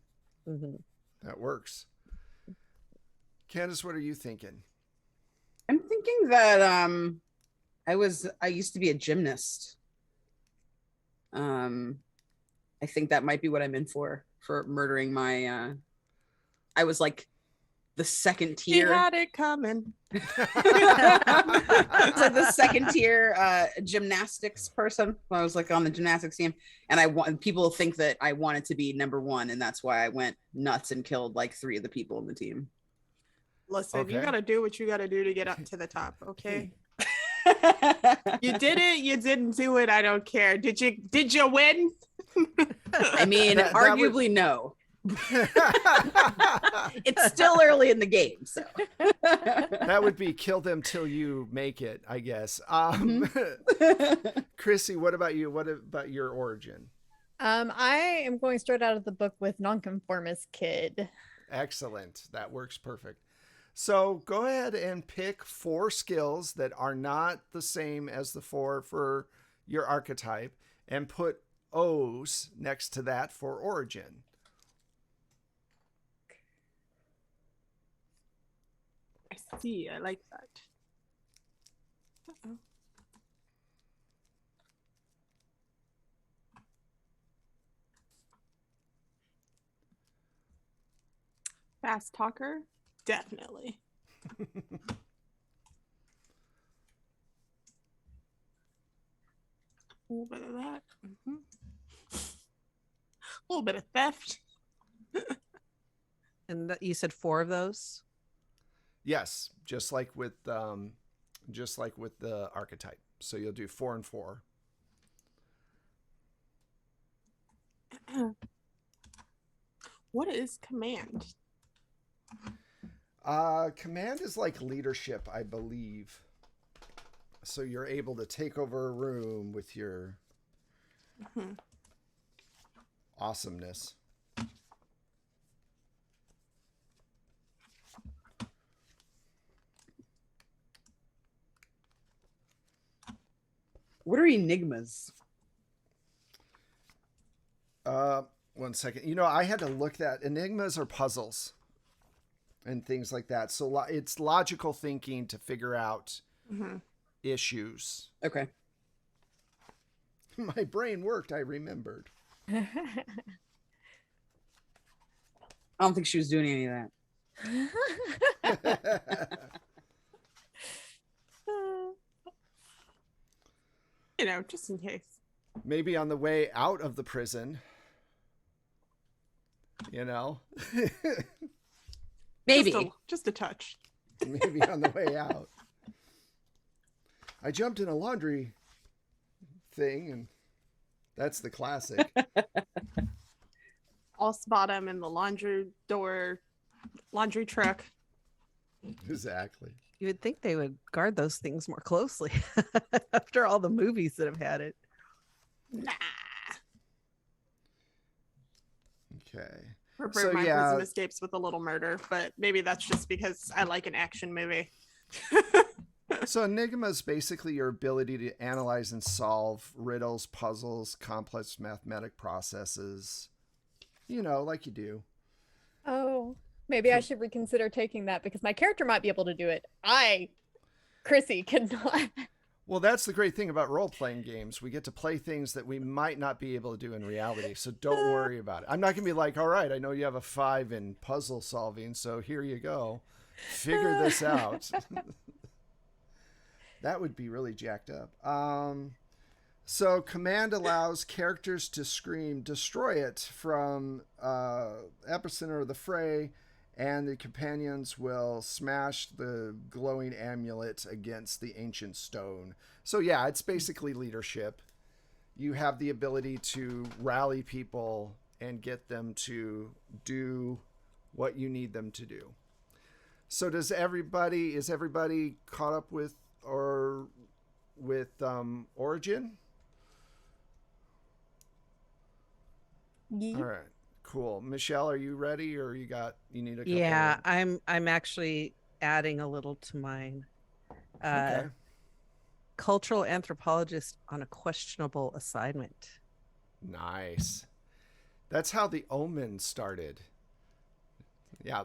Mhm. That works. Candace, what are you thinking? I'm thinking that I used to be a gymnast. I think that might be what I'm in for murdering my I was like the second He tier. had it coming. It's like the second tier gymnastics person. I was like on the gymnastics team, and people think that I wanted to be number one, and that's why I went nuts and killed like 3 of the people in the team. Listen, you Okay. gotta do what you gotta do to get up to the top, okay? You did it, you didn't do it, I don't care. Did you win? I mean, That would- arguably no. It's still early in the game, so That would be kill them till you make it, I guess. Chrissy, what about you? What about your origin? I am going straight out of the book with nonconformist kid. Excellent. That works perfect. So go ahead and pick 4 skills that are not the same as the 4 for your archetype and put O's next to that for origin. I see, I like that. Uh-oh. Fast talker? Definitely. A little bit of that. Mhm. A little bit of theft. And you said 4 of those? Yes, just like with the archetype. So you'll do 4 and 4. What is command? Command is like leadership, I believe. So you're able to take over a room with your Mhm. awesomeness. what are enigmas? 1 second. You know, I had to look that. Enigmas are puzzles and things like that. So it's logical thinking to figure out Mhm. issues. Okay. My brain worked. I remembered. I don't think she was doing any of that. You know, just in case. Maybe on the way out of the prison. You know? Maybe. Just a touch. Maybe on the way out. I jumped in a laundry thing, and that's the classic. I'll spot him in the laundry truck. Exactly. You would think they would guard those things more closely after all the movies that have had it. Nah. Okay. Prefer So, my yeah. prison escapes with a little murder, but maybe that's just because I like an action movie. So enigma is basically your ability to analyze and solve riddles, puzzles, complex mathematic processes. You know, like you do. Oh, maybe I should reconsider taking that because my character might be able to do it. Chrissy, cannot. Well, that's the great thing about role-playing games. We get to play things that we might not be able to do in reality, so don't worry about it. I'm not going to be like, all right, I know you have a 5 in puzzle solving, so here you go. Figure this out. That would be really jacked up. So command allows characters to scream, destroy it from epicenter of the fray, and the companions will smash the glowing amulet against the ancient stone. So yeah, it's basically leadership. You have the ability to rally people and get them to do what you need them to do. So is everybody caught up with Origin? Yeah. All right. Cool. Michelle, are you ready, or you need a couple? Yeah, I'm actually adding a little to mine. Okay. Cultural anthropologist on a questionable assignment. Nice. That's how the Omen started. Yeah.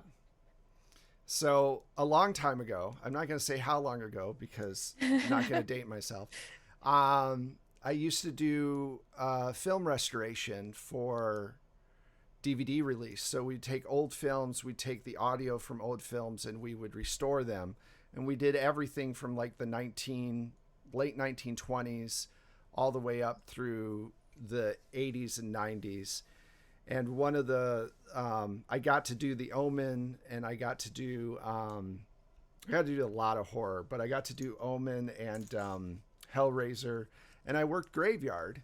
So a long time ago, I'm not going to say how long ago because I'm not going to date myself. I used to do film restoration for DVD release. So we'd take old films, we'd take the audio from old films, and we would restore them. And we did everything from like the late 1920s all the way up through the 80s and 90s. And one of the I got to do The Omen, and I got to do a lot of horror, but I got to do Omen and Hellraiser, and I worked Graveyard,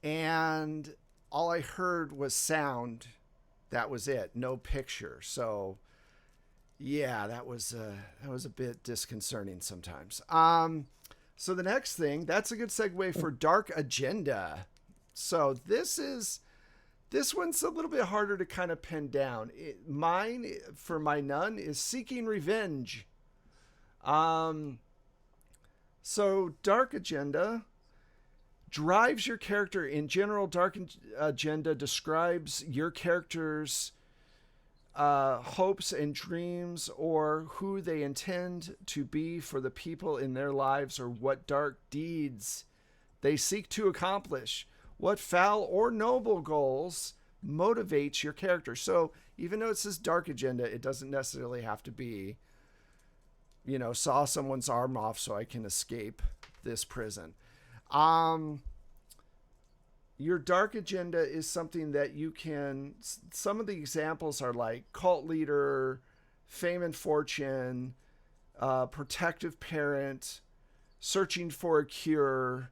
and all I heard was sound. That was it, no picture. So yeah, that was a bit disconcerting sometimes. So the next thing, that's a good segue for Dark Agenda. So this one's a little bit harder to kind of pin down. Mine, for my nun, is Seeking Revenge. So Dark Agenda drives your character. In general, Dark Agenda describes your character's hopes and dreams, or who they intend to be for the people in their lives, or what dark deeds they seek to accomplish. What foul or noble goals motivates your character. So even though it says Dark Agenda, it doesn't necessarily have to be, saw someone's arm off so I can escape this prison. Your Dark Agenda is something that you can, some of the examples are like cult leader, fame and fortune, protective parent, searching for a cure,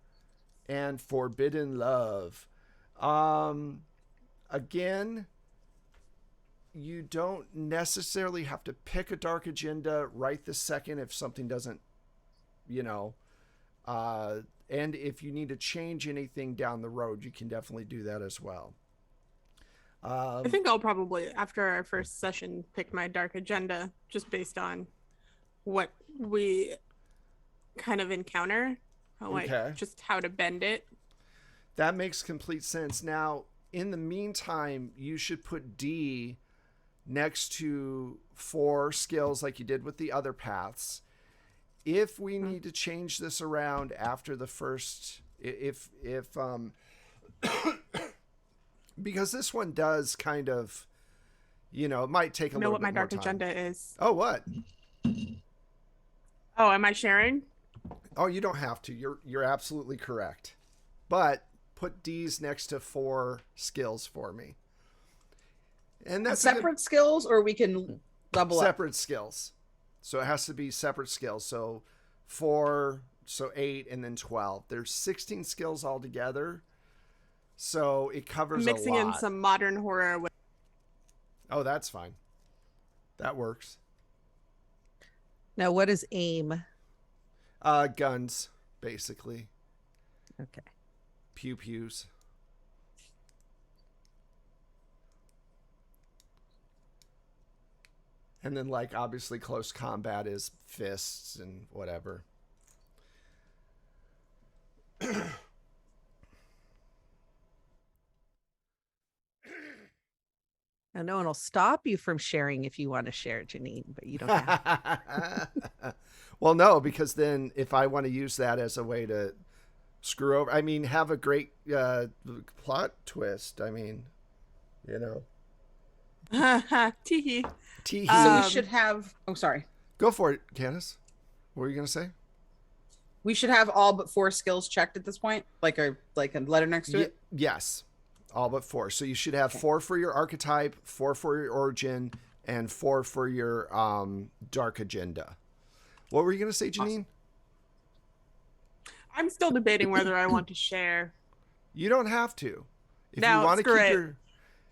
and forbidden love. Again, you don't necessarily have to pick a Dark Agenda right this second if something doesn't, and if you need to change anything down the road, you can definitely do that as well. I think I'll probably, after our first session, pick my Dark Agenda just based on what we kind of encounter, just how to bend it. That makes complete sense. Now, in the meantime, you should put D next to 4 skills like you did with the other paths. If we need to change this around after the first, because this one does kind of, it might take a little bit more time. Know what my Dark Agenda is? Oh, what? Oh, am I sharing? Oh, you don't have to. You're absolutely correct. But put D's next to 4 skills for me. And that's separate skills, or we can double separate skills. So it has to be separate skills. So 4, so 8, and then 12. There's 16 skills altogether. So it covers mixing a lot. in some modern horror. Oh, that's fine. That works. Now, what is aim? Guns, basically. Okay. Pew-pews. And then, obviously, close combat is fists and whatever. And no one will stop you from sharing if you want to share, Janine, but you don't have to. Well, no, because then if I want to use that as a way to screw over, I mean, have a great plot twist. I mean, you know. Teehee. Teehee. So we should have. Oh, sorry. Go for it, Candace. What were you gonna say? We should have all but 4 skills checked at this point, like a letter next to it. Yes, all but 4. So you should have 4 for your archetype, 4 for your origin, and 4 for your dark agenda. What were you gonna say, Janine? Awesome. I'm still debating whether I want to share. You don't have to. If No, you want to screw keep it. your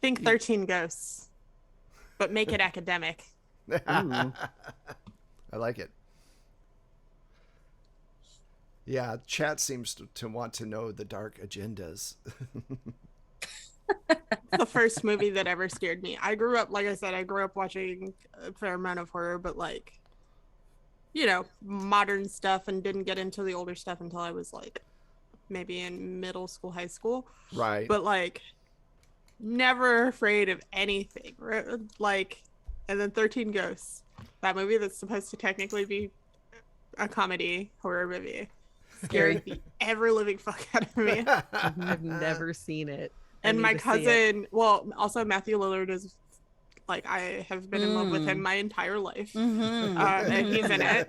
Think 13 ghosts, but make it academic. I like it. Yeah, chat seems to want to know the dark agendas. The first movie that ever scared me. I grew up, like I said, I grew up watching a fair amount of horror, but like, you know, modern stuff, and didn't get into the older stuff until I was like maybe in middle school, high school. Right. But like, never afraid of anything. Right? Like, and then 13 Ghosts, that movie that's supposed to technically be a comedy horror movie, scared the ever living fuck out of me. I've never seen it. I And need my to see it. cousin, well, also Matthew Lillard is like, I have been in love with him my entire life. Mm-hmm. And he's in it.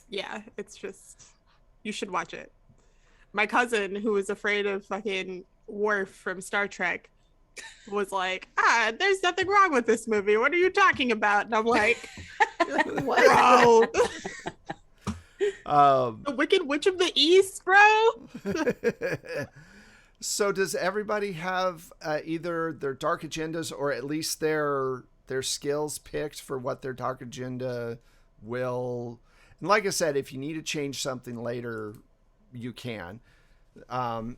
Yeah, it's just, you should watch it. My cousin, who was afraid of fucking Worf from Star Trek, was like, there's nothing wrong with this movie. What are you talking about? And I'm like, bro. The Wicked Witch of the East, bro. So does everybody have either their dark agendas or at least their skills picked for what their dark agenda will? And like I said, if you need to change something later, you can.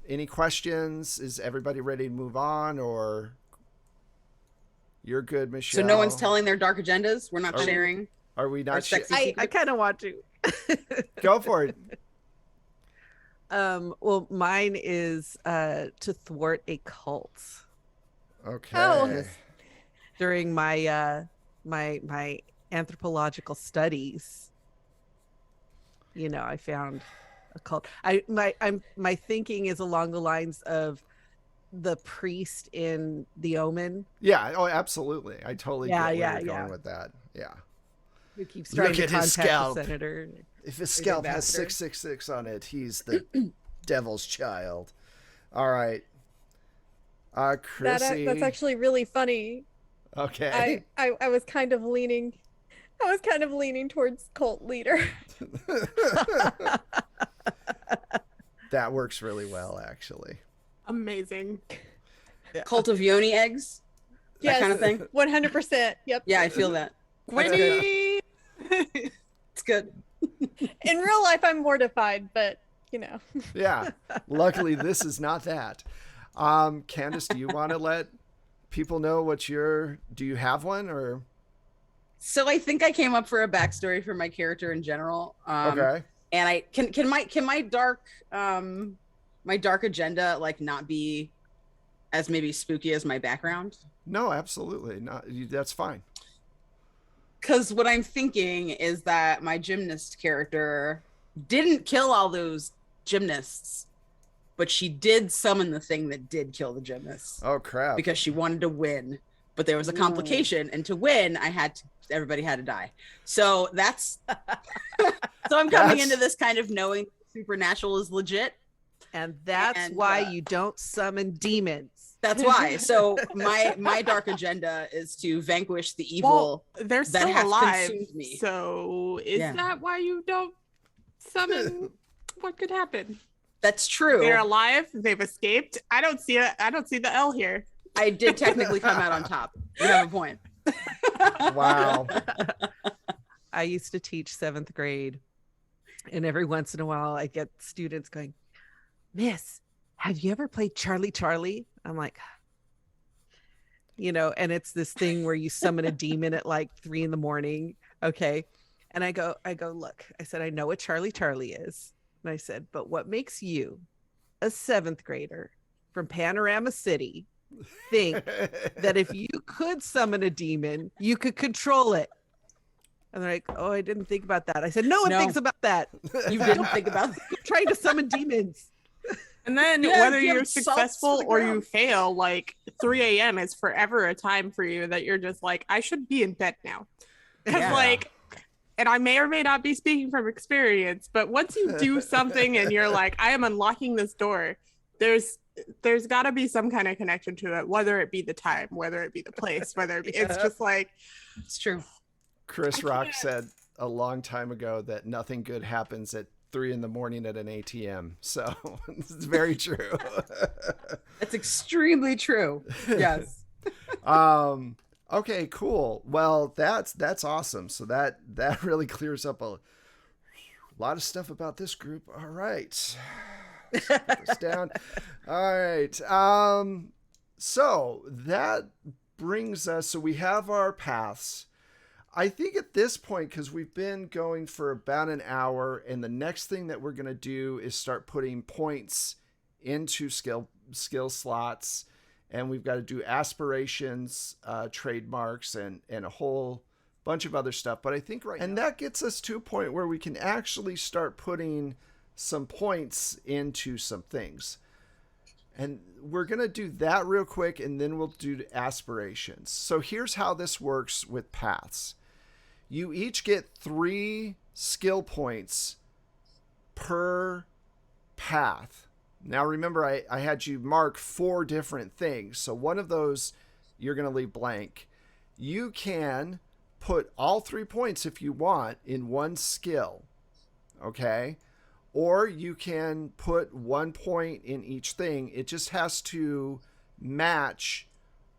Any questions? Is everybody ready to move on, or you're good, Michelle? So no one's telling their dark agendas? We're not sharing? Are we Our not? sexy I kind of want to. Go for it. Well, mine is to thwart a cult. Okay. Oh. During my my anthropological studies, you know, I found a cult. My thinking is along the lines of the priest in The Omen. Yeah. Oh, absolutely. I totally get where you're going with that. Yeah. Who keeps trying Look to at his contact scalp. the senator. If his scalp has ambassador. 666 on it, he's the devil's child. All right. Chrissy. That's actually really funny. Okay. I was kind of leaning towards cult leader. That works really well, actually. Amazing. Cult of Yoni eggs? Yes, That kind of thing? 100%. Yep. Yeah, I feel that. Gwynny! It's good. In real life, I'm mortified, but you know. Yeah. Luckily, this is not that. Candace, do you want to let people know do you have one, or? So I think I came up for a backstory for my character in general. Okay. And I can my dark agenda like not be as maybe spooky as my background? No, absolutely not. That's fine. Because what I'm thinking is that my gymnast character didn't kill all those gymnasts, but she did summon the thing that did kill the gymnasts. Oh crap! Because she wanted to win, but there was a complication, and to win, everybody had to die. So that's so I'm coming into this kind of knowing supernatural is legit, And that's why you don't summon demons. That's why. So my dark agenda is to vanquish the evil. Well, they're that still has alive. consumed me. So is that why you don't summon? What could happen? That's true. They're alive. They've escaped. I don't see the L here. I did technically come out on top. You have a point. Wow. I used to teach 7th grade, and every once in a while I get students going, "Miss, have you ever played Charlie?" I'm like, you know, and it's this thing where you summon a demon at like 3 a.m. Okay. And I go, look, I said, I know what Charlie is. And I said, but what makes you, a 7th grader, from Panorama City think that if you could summon a demon, you could control it. And they're like, oh, I didn't think about that. I said, no one thinks about that. You didn't think about that. You're trying to summon demons. And then Yeah, whether give you're salts to successful the or you ground. fail, like 3 a.m. is forever a time for you that you're just like, I should be in bed now. Because Yeah. like, and I may or may not be speaking from experience, but once you do something and you're like, I am unlocking this door, there's got to be some kind of connection to it, whether it be the time, whether it be the place, whether it be, it's just like, It's true. Chris Rock said a long time ago that nothing good happens at 3 a.m. at an ATM. So it's very true. That's extremely true. Yes. Okay, cool. Well, that's awesome. So that really clears up a lot of stuff about this group. All right. Let's put this down. All right. So that brings us, so we have our paths. I think at this point, because we've been going for about an hour, and the next thing that we're going to do is start putting points into skill slots, and we've got to do aspirations, trademarks, and a whole bunch of other stuff. But I think and that gets us to a point where we can actually start putting some points into some things. And we're going to do that real quick, and then we'll do aspirations. So here's how this works with paths. You each get 3 skill points per path. Now remember, I had you mark 4 different things. So one of those you're going to leave blank. You can put all 3 points if you want in one skill. Okay? Or you can put 1 point in each thing. It just has to match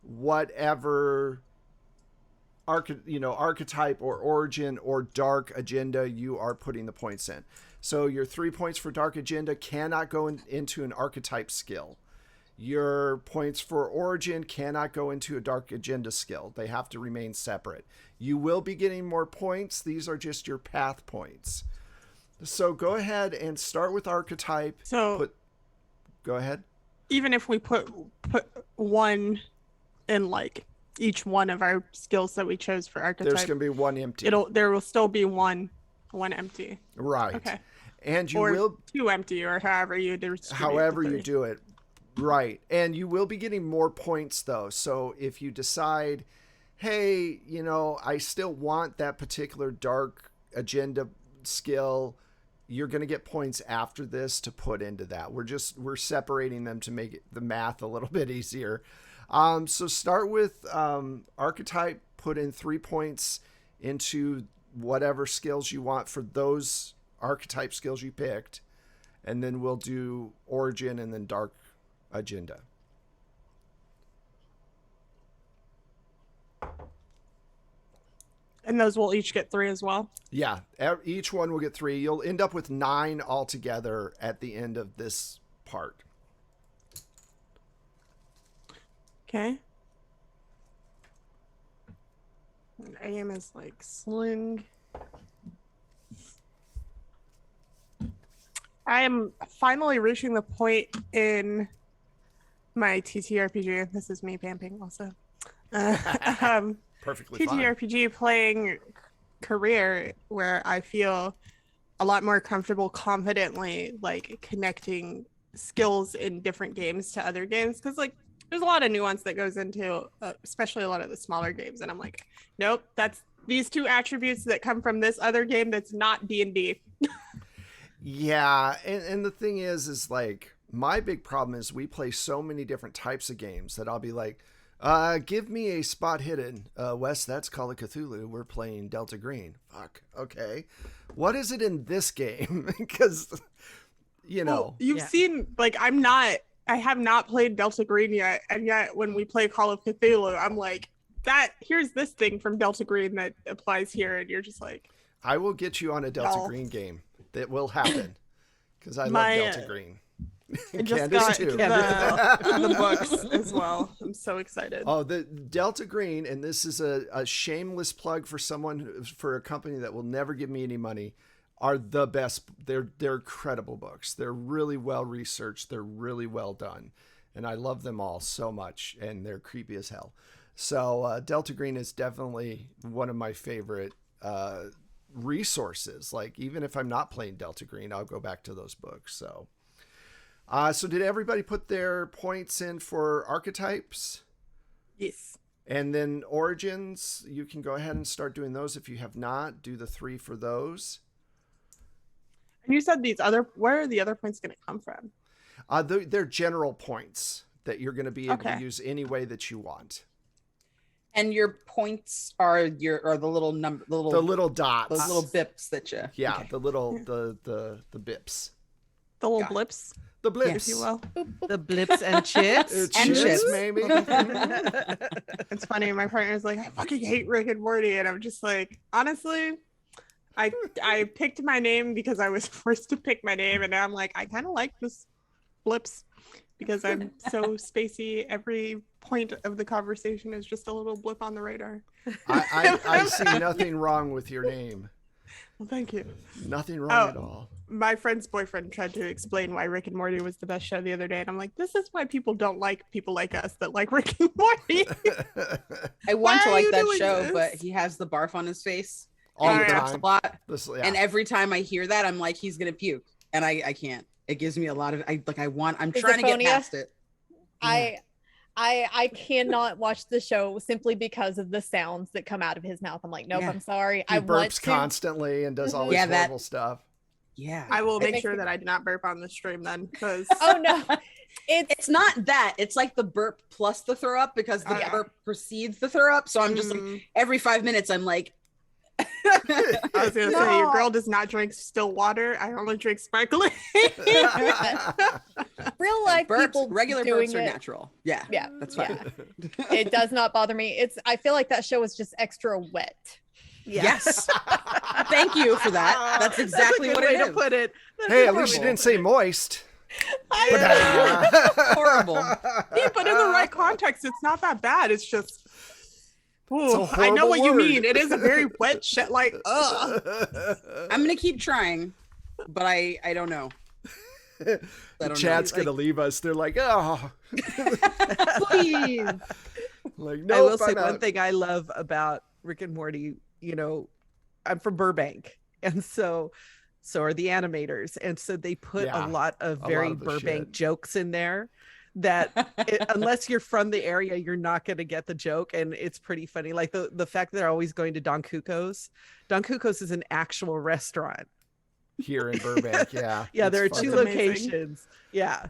whatever archetype or origin or dark agenda you are putting the points in. So your 3 points for dark agenda cannot go into an archetype skill. Your points for origin cannot go into a dark agenda skill. They have to remain separate. You will be getting more points. These are just your path points. So go ahead and start with archetype. so Go ahead. even if we put one in like each one of our skills that we chose for archetype, There's going to be 1 empty. there will still be one empty. Right. Okay. And you Or will 2 empty, or however you do. however you do it. Right. And you will be getting more points though. So if you decide, hey, I still want that particular dark agenda skill, you're going to get points after this to put into that. We're separating them to make the math a little bit easier. So start with archetype, put in 3 points into whatever skills you want for those archetype skills you picked. And then we'll do origin and then dark agenda. And those will each get 3 as well. Yeah, each one will get 3. You'll end up with 9 altogether at the end of this part. Okay. And aim is like sling. I am finally reaching the point in my TTRPG. This is me vamping also. Perfectly fine. TTRPG playing career where I feel a lot more comfortable confidently like connecting skills in different games to other games, because like there's a lot of nuance that goes into especially a lot of the smaller games, and I'm like, nope, that's these 2 attributes that come from this other game that's not D&D. Yeah, and the thing is like my big problem is we play so many different types of games that I'll be like, give me a spot hidden. Wes, that's Call of Cthulhu. We're playing Delta Green. Fuck. Okay. What is it in this game? Because, Well, you've Yeah. seen, like, I have not played Delta Green yet, and yet when we play Call of Cthulhu, I'm like, here's this thing from Delta Green that applies here, and you're just like, I will get you on a Delta No. Green game. That will happen. Because I My, love Delta Green. I just Candace got too. the books as well. I'm so excited. Oh, the Delta Green, and this is a shameless plug for for a company that will never give me any money, are the best. They're incredible books. They're really well researched. They're really well done. and I love them all so much, and they're creepy as hell. So Delta Green is definitely one of my favorite resources. Like, even if I'm not playing Delta Green, I'll go back to those books. So so did everybody put their points in for archetypes? Yes. And then origins, you can go ahead and start doing those. If you have not, do the 3 for those. And you said where are the other points going to come from? They're general points that you're going to be able to use any way that you want. And your points are the little dots, the little bips that you. Yeah, okay. The little the bips. The little blips. The blips, if you will. The blips and chips. And chips, maybe. It's funny. My partner's like, I fucking hate Rick and Morty, and I'm just like, honestly, I picked my name because I was forced to pick my name, and now I'm like, I kind of like this blips because I'm so spacey. Every point of the conversation is just a little blip on the radar. I see nothing wrong with your name. Well, thank you. Nothing wrong at all. My friend's boyfriend tried to explain why Rick and Morty was the best show the other day, and I'm like, this is why people don't like people like us that like Rick and Morty. I want to like that show, but he has the barf on his face. All the time. A lot. And every time I hear that, I'm like, he's gonna puke, and I can't. It gives me a lot of I'm trying to get past it. I cannot watch the show simply because of the sounds that come out of his mouth. I'm like, nope, I'm sorry. He burps constantly and does all this horrible stuff. Yeah. I will make sure that I do not burp on the stream then, because oh no. It's not that. It's like the burp plus the throw up, because the burp precedes the throw up. So I'm just like, every 5 minutes I'm like I was gonna say, your girl does not drink still water. I only drink sparkling. Real life people regular doing burps are natural. Yeah, that's fine. Yeah. It does not bother me. I feel like that show is just extra wet. Yeah. Yes. Thank you for that. That's exactly That's a good what way it is. to put it. Hey, at least you didn't say moist. Horrible. Yeah, but in the right context, it's not that bad. It's just, I know what you mean. It is a very wet shit. Like, ugh. I'm gonna keep trying, but I don't know. Chat's gonna leave us. They're like, oh, please. Like, no. I will say one thing I love about Rick and Morty. You know, I'm from Burbank, and so are the animators, and so they put a lot of very Burbank jokes in there that unless you're from the area, you're not going to get the joke. And it's pretty funny. Like the fact that they're always going to Don Cuco's. Don Cuco's is an actual restaurant here in Burbank. Yeah. Yeah. There are That's 2 locations. Yeah.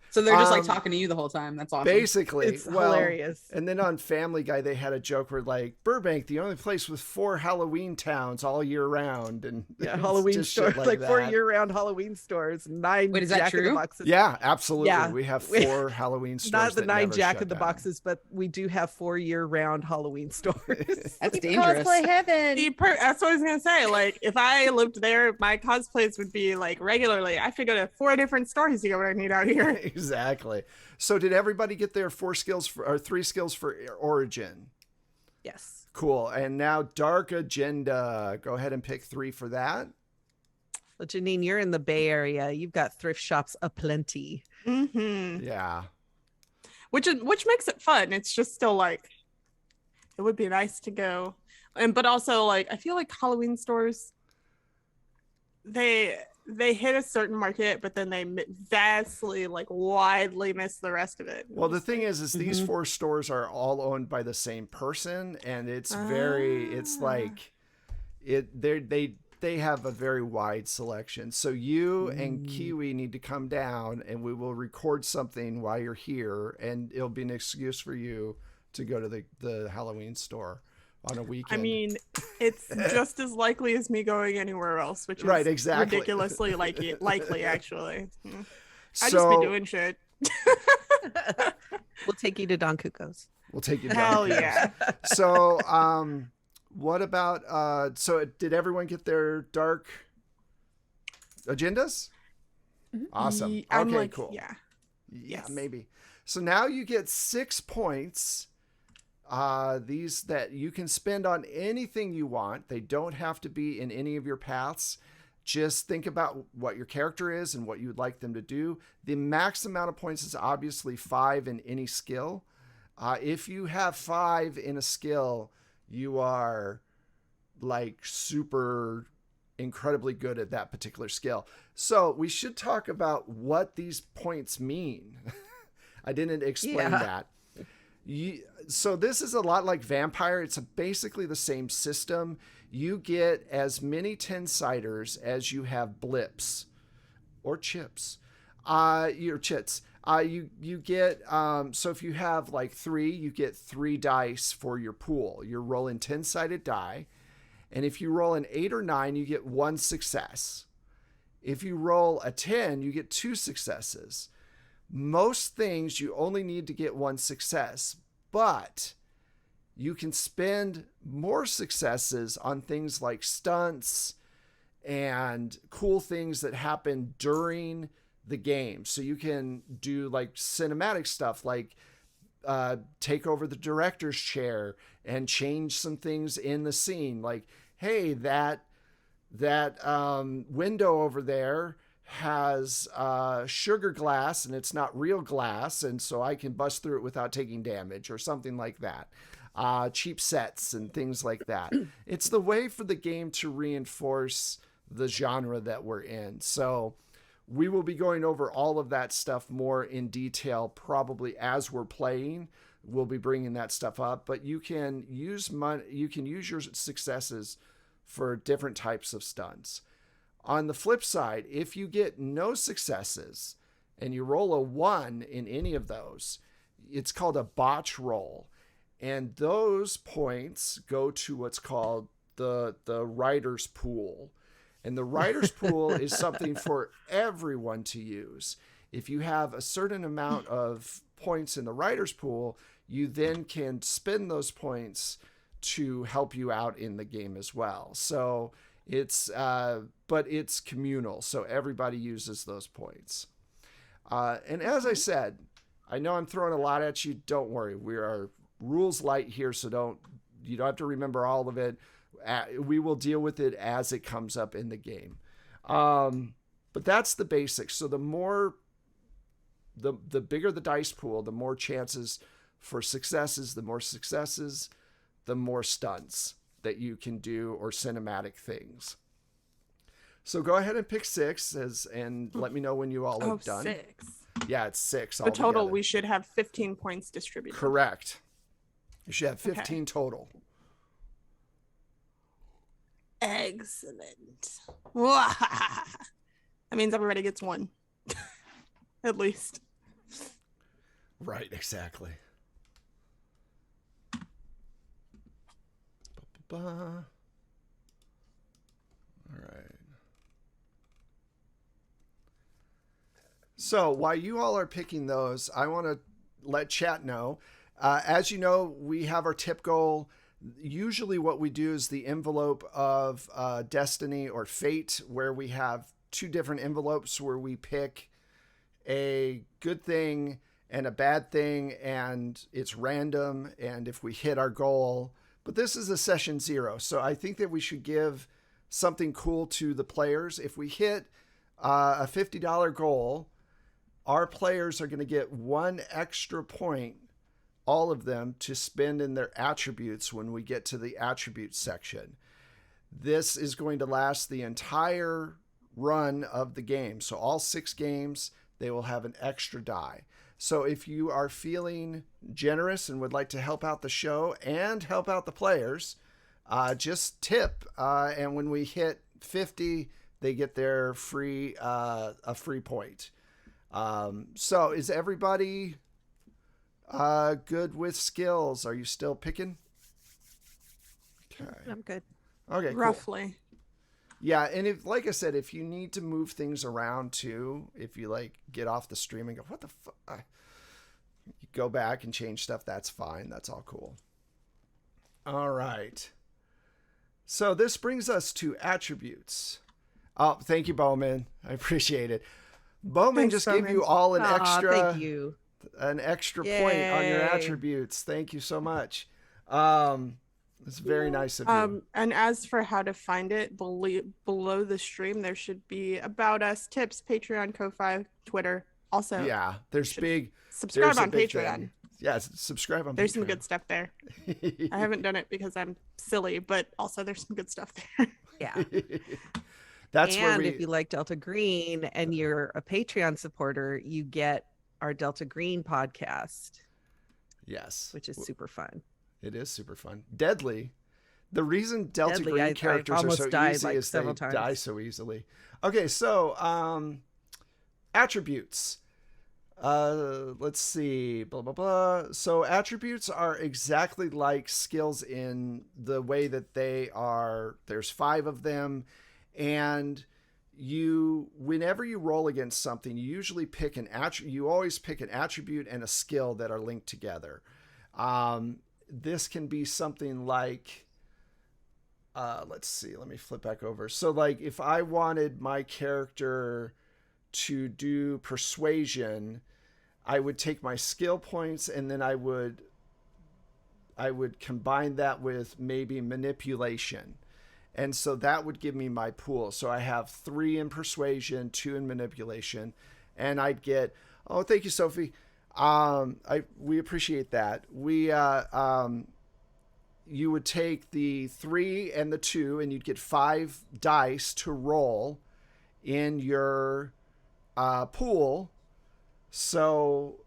So they're just like talking to you the whole time. That's awesome. Basically, it's hilarious. And then on Family Guy, they had a joke where like, Burbank, the only place with 4 Halloween towns all year round, and Halloween stores, like 4 year-round Halloween stores, 9 Wait, is that Jack in the true? Boxes. Yeah, absolutely. Yeah. We have 4 Halloween stores. Not the that 9 never Jack shut in the down. Boxes, but we do have 4 year-round Halloween stores. That's dangerous. Cosplay heaven. That's what I was gonna say. Like, if I lived there, my cosplays would be like regularly. I figured out 4 different stores to get what I need out here. Exactly. So did everybody get their 3 skills for origin? Yes. Cool. And now Dark Agenda. Go ahead and pick 3 for that. Well, Janine, you're in the Bay Area. You've got thrift shops aplenty. Mm-hmm. Yeah. Which makes it fun. It's just still like, it would be nice to go, but also like, I feel like Halloween stores, they hit a certain market, but then they vastly, like, widely miss the rest of it. Well, the thing is these 4 stores are all owned by the same person, and it's it's like they have a very wide selection. So you and Kiwi need to come down, and we will record something while you're here, and it'll be an excuse for you to go to the Halloween store on a weekend. I mean, it's just as likely as me going anywhere else, which is exactly. ridiculously likely, actually. I So, just be doing shit. We'll take you to Don Cuco's. We'll take you down. Hell yeah. So, what about, so did everyone get their dark agendas? Awesome. I'm Okay, like, cool. Yeah. Yeah, maybe. So now you get 6 points. These that you can spend on anything you want. They don't have to be in any of your paths. Just think about what your character is and what you would like them to do. The max amount of points is obviously 5 in any skill. If you have 5 in a skill, you are like super incredibly good at that particular skill. So we should talk about what these points mean. I didn't explain that. So this is a lot like Vampire. It's basically the same system. You get as many 10-siders as you have blips or chips. Your chits. You get, so if you have like 3, you get 3 dice for your pool. You're rolling 10-sided die. And if you roll an 8 or 9, you get 1 success. If you roll a 10, you get 2 successes. Most things you only need to get 1 success, but you can spend more successes on things like stunts and cool things that happen during the game. So you can do like cinematic stuff, like take over the director's chair and change some things in the scene. Like, hey, that window over there has sugar glass and it's not real glass, and so I can bust through it without taking damage, or something like that. Cheap sets and things like that. It's the way for the game to reinforce the genre that we're in. So we will be going over all of that stuff more in detail probably as we're playing. We'll be bringing that stuff up, but you can use money, you can use your successes for different types of stunts. On the flip side, if you get no successes and you roll a 1 in any of those, it's called a botch roll. And those points go to what's called the writer's pool. And the writer's pool is something for everyone to use. If you have a certain amount of points in the writer's pool, you then can spend those points to help you out in the game as well. So it's, but it's communal. So everybody uses those points. And as I said, I know I'm throwing a lot at you. Don't worry. We are rules light here. So you don't have to remember all of it. We will deal with it as it comes up in the game. But that's the basics. So the bigger the dice pool, the more chances for successes, the more stunts that you can do, or cinematic things. So go ahead and pick 6 and let me know when you all are done. 6. Yeah, it's 6. The total, we should have 15 points distributed. Correct. You should have 15 total. Excellent. That means everybody gets 1. At least. Right, exactly. All right. So while you all are picking those, I want to let chat know. As you know, we have our tip goal. Usually what we do is the envelope of Destiny or Fate, where we have 2 different envelopes where we pick a good thing and a bad thing, and it's random, and if we hit our goal. But this is a session 0, so I think that we should give something cool to the players. If we hit a $50 goal, our players are going to get 1 extra point, all of them, to spend in their attributes when we get to the attributes section. This is going to last the entire run of the game. So all 6 games, they will have an extra die. So if you are feeling generous and would like to help out the show and help out the players, just tip. And when we hit 50, they get their a free point. So is everybody good with skills? Are you still picking? Okay. I'm good. Okay, cool. Roughly. Yeah, and if, like I said, if you need to move things around too, if you like get off the stream and go, what the fuck? You go back and change stuff, that's fine. That's all cool. All right. So this brings us to attributes. Oh, thank you, Bowman. I appreciate it. Bowman Thanks, just Bowman. gave you all an extra. Thank you. An extra point on your Yay. attributes. Thank you so much. It's very nice of you. And as for how to find it, below the stream, there should be about us, tips, Patreon, Ko-Fi, Twitter. Also, Yeah, there's subscribe there's a on big Patreon. thing. Yeah, subscribe on There's Patreon. some good stuff there. I haven't done it because I'm silly, but also there's some good stuff there. Yeah. That's and where we, if you like Delta Green and you're a Patreon supporter, you get our Delta Green podcast, yes, which is super fun. it is super fun. Deadly. The reason Delta Deadly, Green I've characters are almost so died, easy like, is they several times. die so easily. Okay, so attributes. Let's see, blah blah blah. So attributes are exactly like skills in the way that they are. There's 5 of them, and whenever you roll against something, you usually pick you always pick an attribute and a skill that are linked together. This can be something like, let's see, let me flip back over. So like if I wanted my character to do persuasion, I would take my skill points and then I would combine that with maybe manipulation. And so that would give me my pool. So I have 3 in persuasion, 2 in manipulation, and I'd get, oh, thank you, Sophie. We appreciate that. You would take the 3 and the 2 and you'd get 5 dice to roll in your pool. So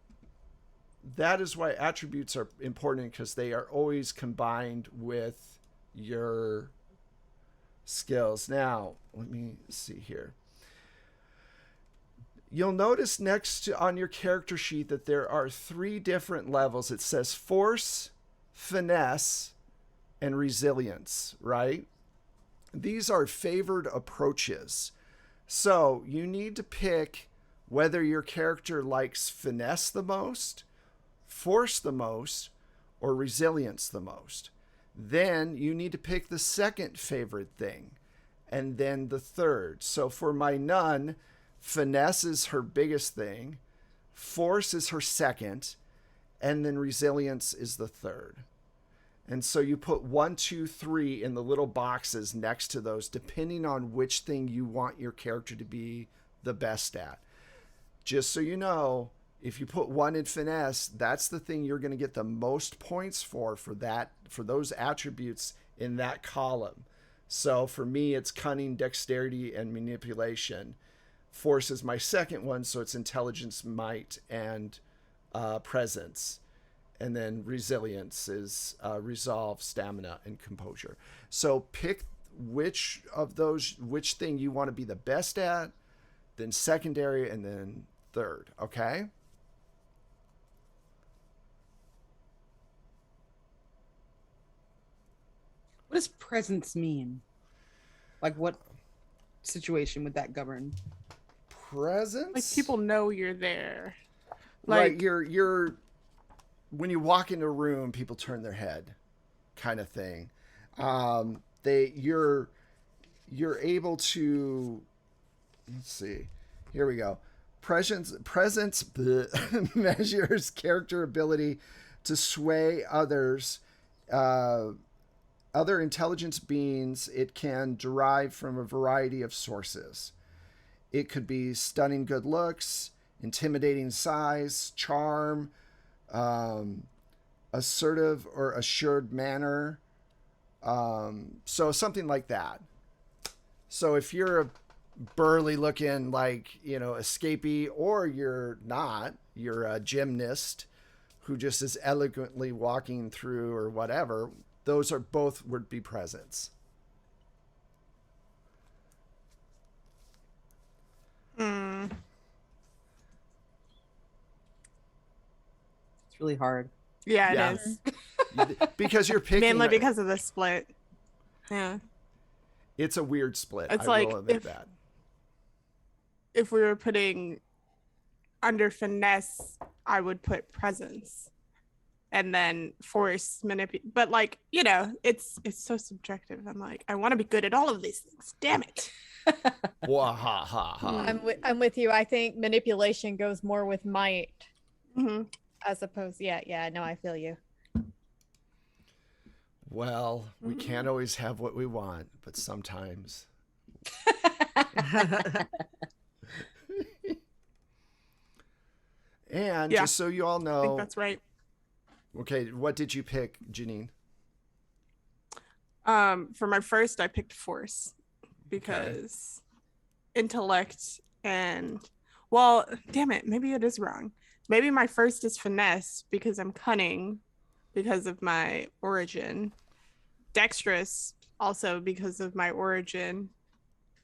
that is why attributes are important, because they are always combined with your skills. Now, let me see here. You'll notice on your character sheet that there are 3 different levels. It says force, finesse, and resilience, right? These are favored approaches. So you need to pick whether your character likes finesse the most, force the most, or resilience the most. Then you need to pick the second favorite thing, and then the third. So for my nun, finesse is her biggest thing, force is her second, and then resilience is the third. And so you put 1, 2, 3 in the little boxes next to those, depending on which thing you want your character to be the best at. Just so you know, if you put 1 in finesse, that's the thing you're going to get the most points for those attributes in that column. So for me, it's cunning, dexterity, and manipulation. Force is my second one, so it's intelligence, might, and presence. And then resilience is resolve, stamina, and composure. So pick which thing you want to be the best at, then secondary, and then third. Okay? What does presence mean? Like, what situation would that govern? Presence? Like, people know you're there. Like, you're when you walk into a room, people turn their head, kind of thing. You're able to, let's see, here we go. Presence measures character ability to sway others, other intelligence beings. It can derive from a variety of sources. It could be stunning good looks, intimidating size, charm, assertive or assured manner. So something like that. So if you're a burly looking, like, escapee, or you're not, you're a gymnast who just is elegantly walking through or whatever, those are both would be presence. It's really hard. Yeah, it is. Because you're picking Mainly because of the split. Yeah. It's a weird split. It's I like will admit that. If we were putting under finesse, I would put presence, and then force, manipulate. But it's so subjective. I'm like, I want to be good at all of these things. Damn it. I'm with you. I think manipulation goes more with might, as opposed. Yeah. No, I feel you. Well, we can't always have what we want, but sometimes. And Yeah, just so you all I think know, that's right. okay, what did you pick, Janine? For my first, I picked force because intellect and, well, damn it, maybe it is wrong. Maybe my first is finesse because I'm cunning because of my origin. Dexterous also because of my origin.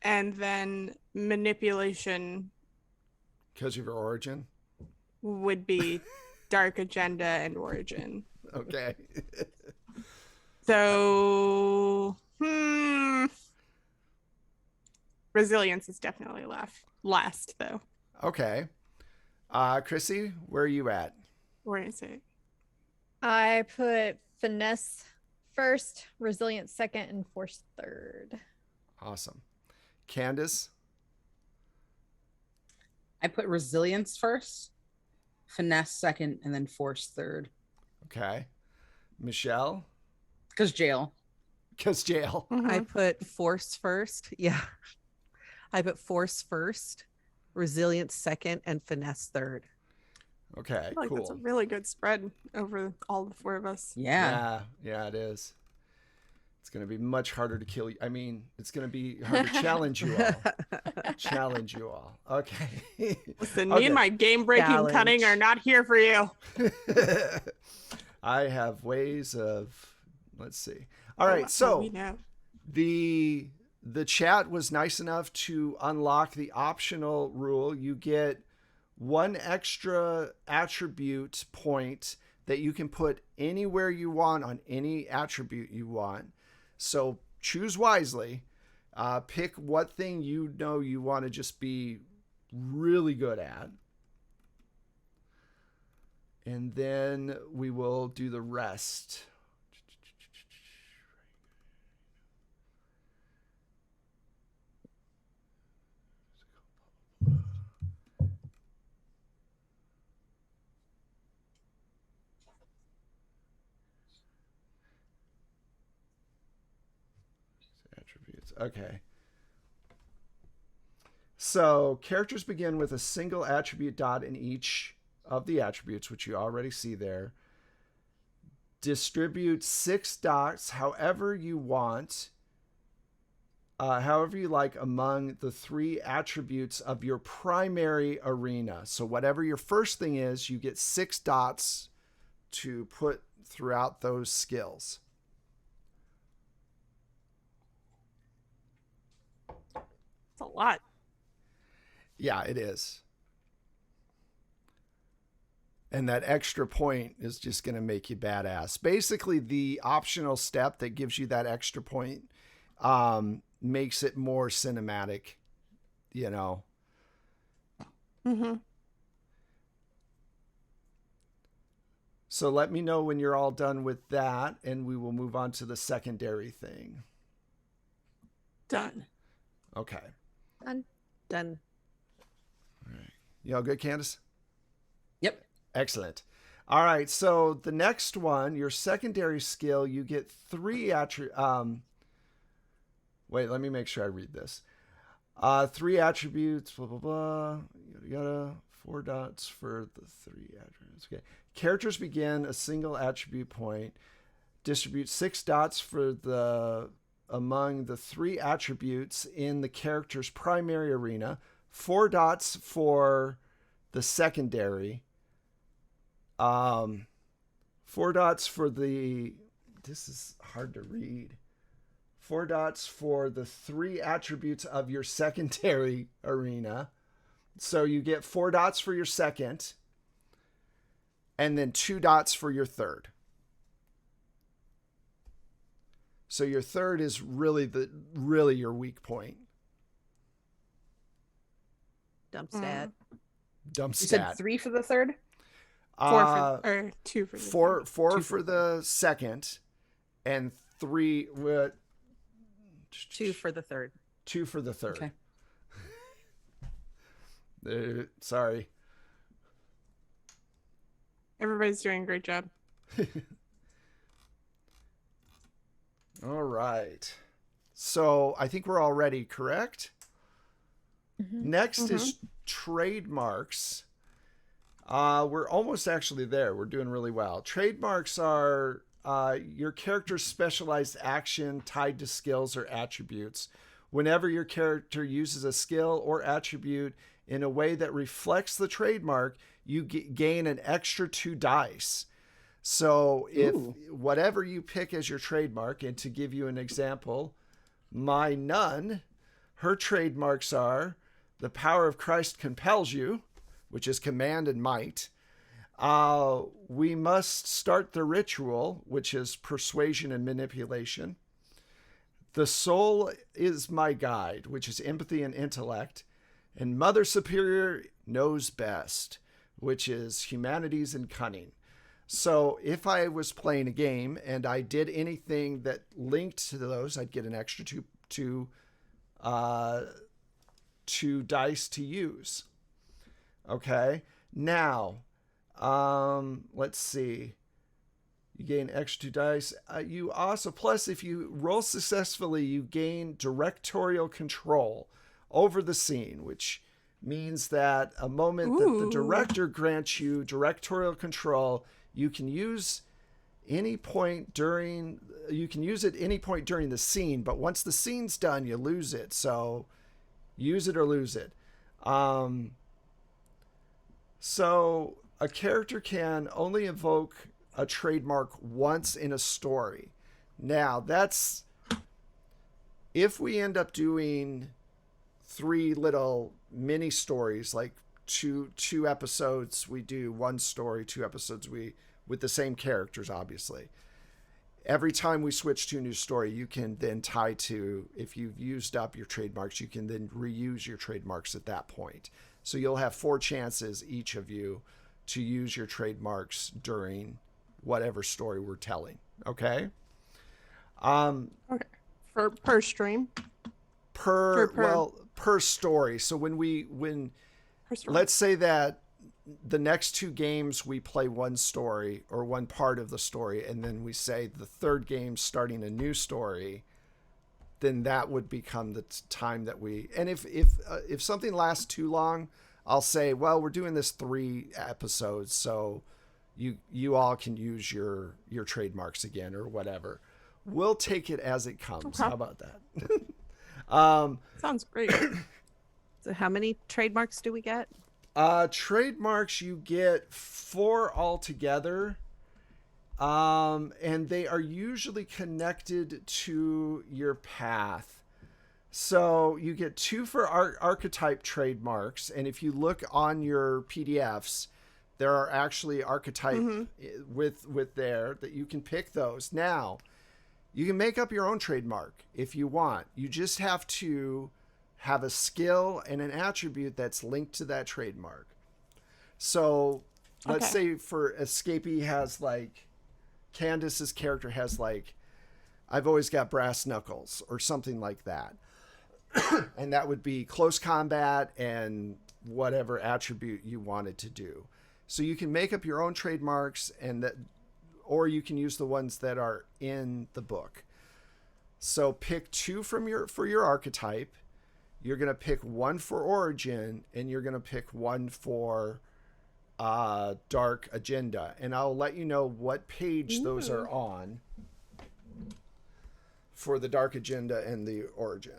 And then manipulation Because of your origin? would be dark agenda and origin. Okay. So, resilience is definitely last though. Okay. Chrissy, where are you at? Where is it? I put finesse first, resilience second, and force third. Awesome. Candace? I put resilience first, finesse second, and then force third. Okay. Michelle? Because jail. Because jail. Mm-hmm. I put force first. Yeah. I put force first, resilience second, and finesse third. Okay, I feel like that's a cool. really good spread over all the four of us. Yeah. Yeah, it is. It's going to be much harder to kill you. I mean, it's going to be hard to challenge you all. Challenge you all. Okay. Listen, me Okay. and my game-breaking Challenge. cunning are not here for you. I have ways of, let's see. All right, We so know. the chat was nice enough to unlock the optional rule. You get one extra attribute point that you can put anywhere you want on any attribute you want. So choose wisely. Pick what thing you know you want to just be really good at. And then we will do the rest. Attributes. Okay. So characters begin with a single attribute dot in each of the attributes, which you already see there. Distribute 6 dots however you want, however you like, among the 3 attributes of your primary arena. So whatever your first thing is, you get 6 dots to put throughout those skills. It's a lot. Yeah, it is. And that extra point is just going to make you badass. Basically, the optional step that gives you that extra point makes it more cinematic, you know. Mm-hmm. So let me know when you're all done with that, and we will move on to the secondary thing. Done. Okay. Done. All right. You all good, Candace? Yep. Excellent. All right. So the next one, your secondary skill, you get 3 wait, let me make sure I read this. 3 attributes, blah, blah, blah, yada, yada. 4 dots for the 3 attributes. Okay. Characters begin a single attribute point. Distribute 6 dots for among the 3 attributes in the character's primary arena. 4 dots for the secondary. 4 dots for the, this is hard to read. 4 dots for the 3 attributes of your secondary arena. So you get 4 dots for your second, and then 2 dots for your third. So your third is really your weak point. Dump stat. Dump You stat. said 3 for the third? 2 for the four Two for the second, and 3 2 for the third. 2 for the third. Okay. Sorry. Everybody's doing a great job. All right. So I think we're all ready, correct? Next is trademarks. We're almost actually there. We're doing really well. Trademarks are your character's specialized action tied to skills or attributes. Whenever your character uses a skill or attribute in a way that reflects the trademark, you gain an extra 2 dice. So if whatever you pick as your trademark, and to give you an example, my nun, her trademarks are the power of Christ compels you, which is command and might. We must start the ritual, which is persuasion and manipulation. The soul is my guide, which is empathy and intellect. And Mother Superior knows best, which is humanities and cunning. So if I was playing a game and I did anything that linked to those, I'd get an extra two dice to use. Okay. Now, let's see. You gain extra 2 dice. You also, plus if you roll successfully, you gain directorial control over the scene, which means that a moment that the director grants you directorial control, you can use any point during the scene, but once the scene's done, you lose it. So use it or lose it. So a character can only invoke a trademark once in a story. Now, that's if we end up doing 3 little mini stories, like two episodes we do one story, 2 episodes with the same characters, obviously. Every time we switch to a new story, you can then tie to, if you've used up your trademarks, you can then reuse your trademarks at that point. So you'll have 4 chances, each of you, to use your trademarks during whatever story we're telling. Okay? Okay. Per stream? Per story. So when let's say that the next 2 games we play one story or one part of the story, and then we say the 3rd game starting a new story, then that would become the time that we. And if something lasts too long, I'll say, well, we're doing this 3 episodes, so you all can use your trademarks again or whatever. We'll take it as it comes. Okay. How about that? Sounds great. So how many trademarks do we get? Trademarks, you get 4 altogether. And they are usually connected to your path. So you get 2 for archetype trademarks. And if you look on your PDFs, there are actually archetype with there that you can pick those. Now, you can make up your own trademark if you want. You just have to have a skill and an attribute that's linked to that trademark. So let's say for Escapee has like, Candace's character has like, I've always got brass knuckles or something like that. And that would be close combat and whatever attribute you wanted to do. So you can make up your own trademarks, and that, or you can use the ones that are in the book. So pick 2 for your archetype. You're going to pick 1 for origin, and you're going to pick 1 for dark agenda. And I'll let you know what page those are on for the dark agenda and the origin.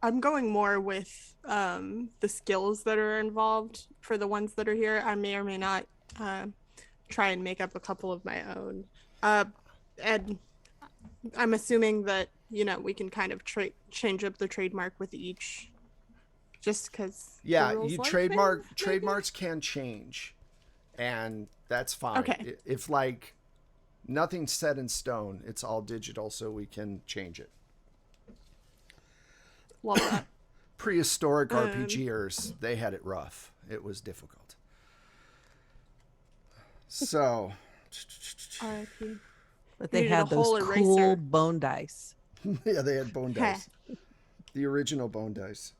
I'm going more with the skills that are involved for the ones that are here. I may or may not try and make up a couple of my own. And I'm assuming that, we can kind of change up the trademark with each, just because. Yeah, trademarks can change, and that's fine. Okay. If like nothing's set in stone, it's all digital, so we can change it. Love that. Prehistoric RPGers, they had it rough. It was difficult. So, R.I.P. But they Needed a had those whole cool eraser. bone dice. Yeah, they had bone dice. The original bone dice.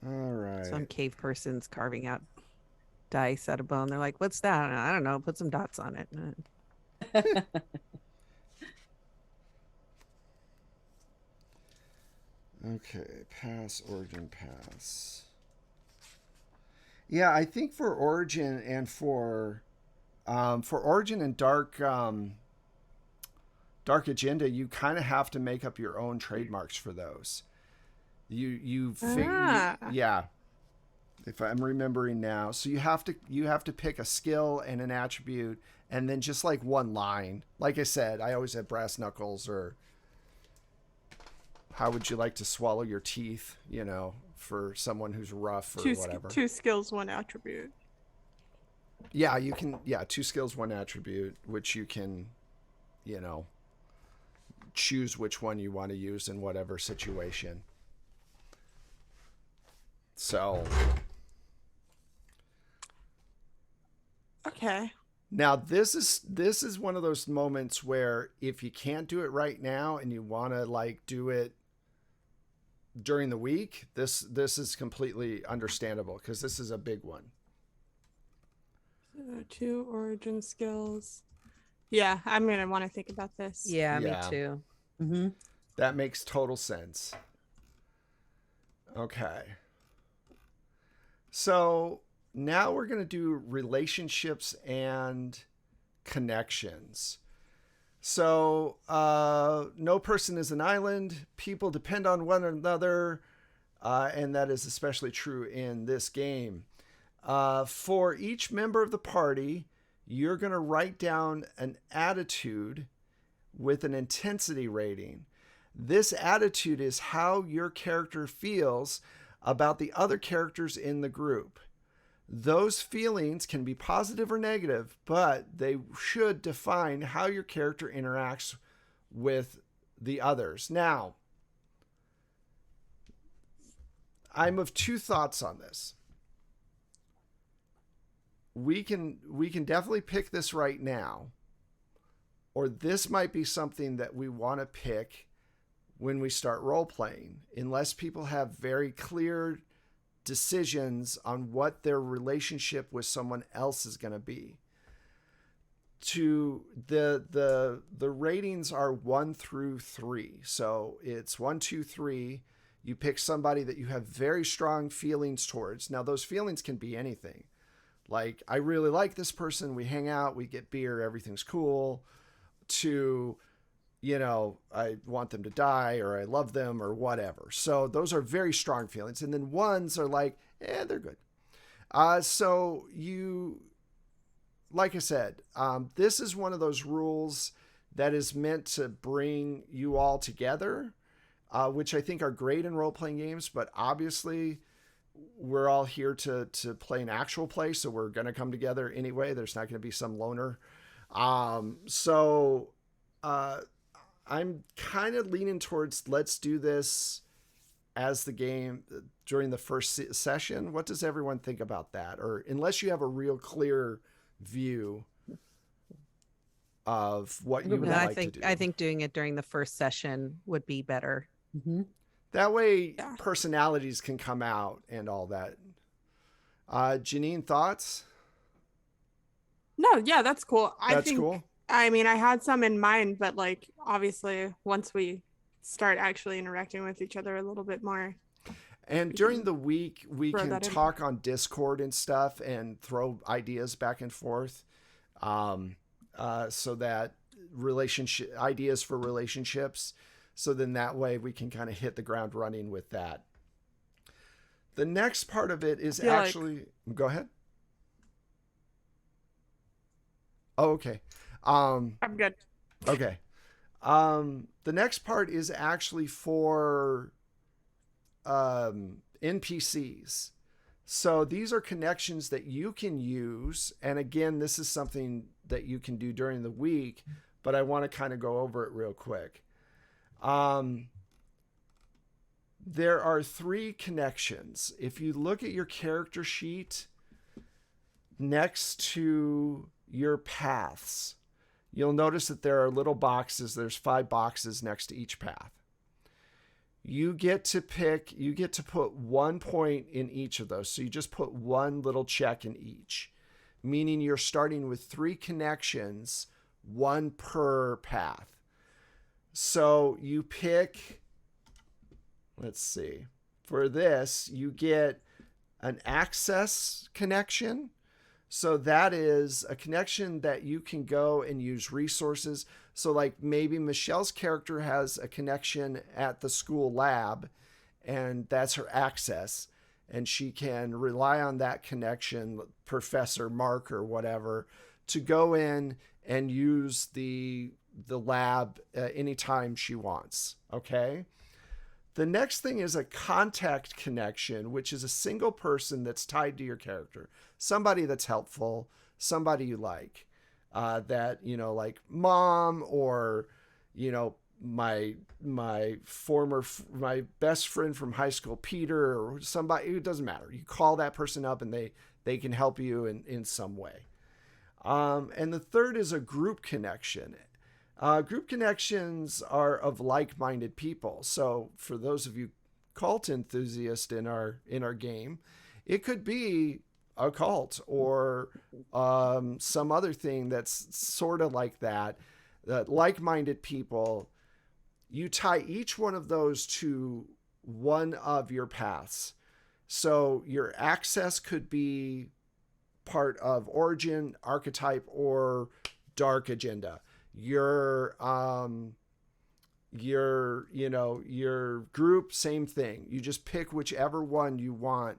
All right. Some cave person's carving out dice out of bone. They're like, "What's that?" I don't know. Put some dots on it. Okay, pass, origin, pass. Yeah, I think for origin and for origin and dark agenda, you kind of have to make up your own trademarks for those. You figure, yeah. If I'm remembering now, so you have to pick a skill and an attribute, and then just like one line. Like I said, I always have brass knuckles, or how would you like to swallow your teeth? You know, for someone who's rough or whatever. 2 skills, 1 attribute. Yeah, you can. Yeah, 2 skills, 1 attribute, which you can, you know, choose which one you want to use in whatever situation. So. Okay. Now this is one of those moments where if you can't do it right now and you want to like do it during the week, this is completely understandable because this is a big one. 2 origin skills. Yeah, I'm gonna want to think about this. Yeah, Yeah. me too. Mm-hmm. That makes total sense. Okay. So now we're going to do relationships and connections. So no person is an island. People depend on one another. And that is especially true in this game. For each member of the party, you're going to write down an attitude with an intensity rating. This attitude is how your character feels about the other characters in the group. Those feelings can be positive or negative, but they should define how your character interacts with the others. Now, I'm of 2 thoughts on this. We can definitely pick this right now, or this might be something that we want to pick when we start role playing, unless people have very clear decisions on what their relationship with someone else is going to be. To the ratings are 1 through 3. So it's 1, 2, 3. You pick somebody that you have very strong feelings towards. Now those feelings can be anything. Like, I really like this person. We hang out, we get beer, everything's cool. To, you know, I want them to die, or I love them, or whatever. So those are very strong feelings. And then ones are like, they're good. So you, like I said, this is one of those rules that is meant to bring you all together, which I think are great in role-playing games. But obviously, we're all here to play an actual play, so we're going to come together anyway. There's not going to be some loner. I'm kind of leaning towards let's do this as the game during the first session. What does everyone think about that? Or unless you have a real clear view of what you would like to do. I think doing it during the first session would be better. Mm-hmm. That way personalities can come out and all that. Janine, thoughts? No, yeah, that's cool. That's I think, cool. I mean, I had some in mind, but like, obviously, once we start actually interacting with each other a little bit more. And during the week, we throw can that in. talk on Discord and stuff and throw ideas back and forth. So that ideas for relationships. So then that way we can kind of hit the ground running with that. The next part of it is actually, go ahead. Oh, okay. I'm good. Okay. The next part is actually for NPCs. So these are connections that you can use. And again, this is something that you can do during the week, but I want to kind of go over it real quick. There are 3 connections. If you look at your character sheet, next to your paths, you'll notice that there are little boxes. There's 5 boxes next to each path. You get to put 1 point in each of those. So you just put 1 little check in each, meaning you're starting with 3 connections, 1 per path. So you pick, let's see, for this, you get an access connection. So that is a connection that you can go and use resources. So like maybe Michelle's character has a connection at the school lab, and that's her access. And she can rely on that connection, Professor Mark or whatever, to go in and use the lab anytime she wants. Okay. The next thing is a contact connection, which is a single person that's tied to your character. Somebody that's helpful, somebody you like, that, like mom, or, my best friend from high school, Peter, or somebody. It doesn't matter. You call that person up and they can help you in some way. And the third is a group connection. Group connections are of like-minded people. So for those of you cult enthusiasts in our game, it could be a cult or some other thing that's sort of like that. Like-minded people, you tie each one of those to one of your paths. So your access could be part of origin, archetype, or dark agenda. Your group, same thing. You just pick whichever one you want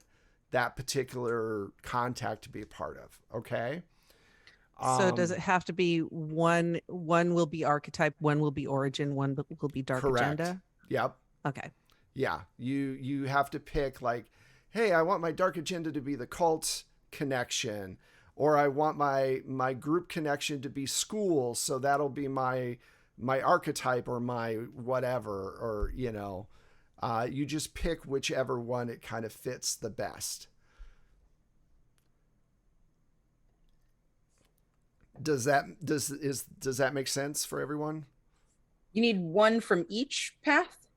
that particular contact to be a part of. Okay. So does it have to be one will be archetype, one will be origin, one will be dark correct. agenda? Yep. Okay. Yeah. You have to pick like, hey, I want my dark agenda to be the cult connection, or I want my group connection to be school. So that'll be my archetype or my whatever, or, you just pick whichever one it kind of fits the best. Does that make sense for everyone? You need 1 from each path?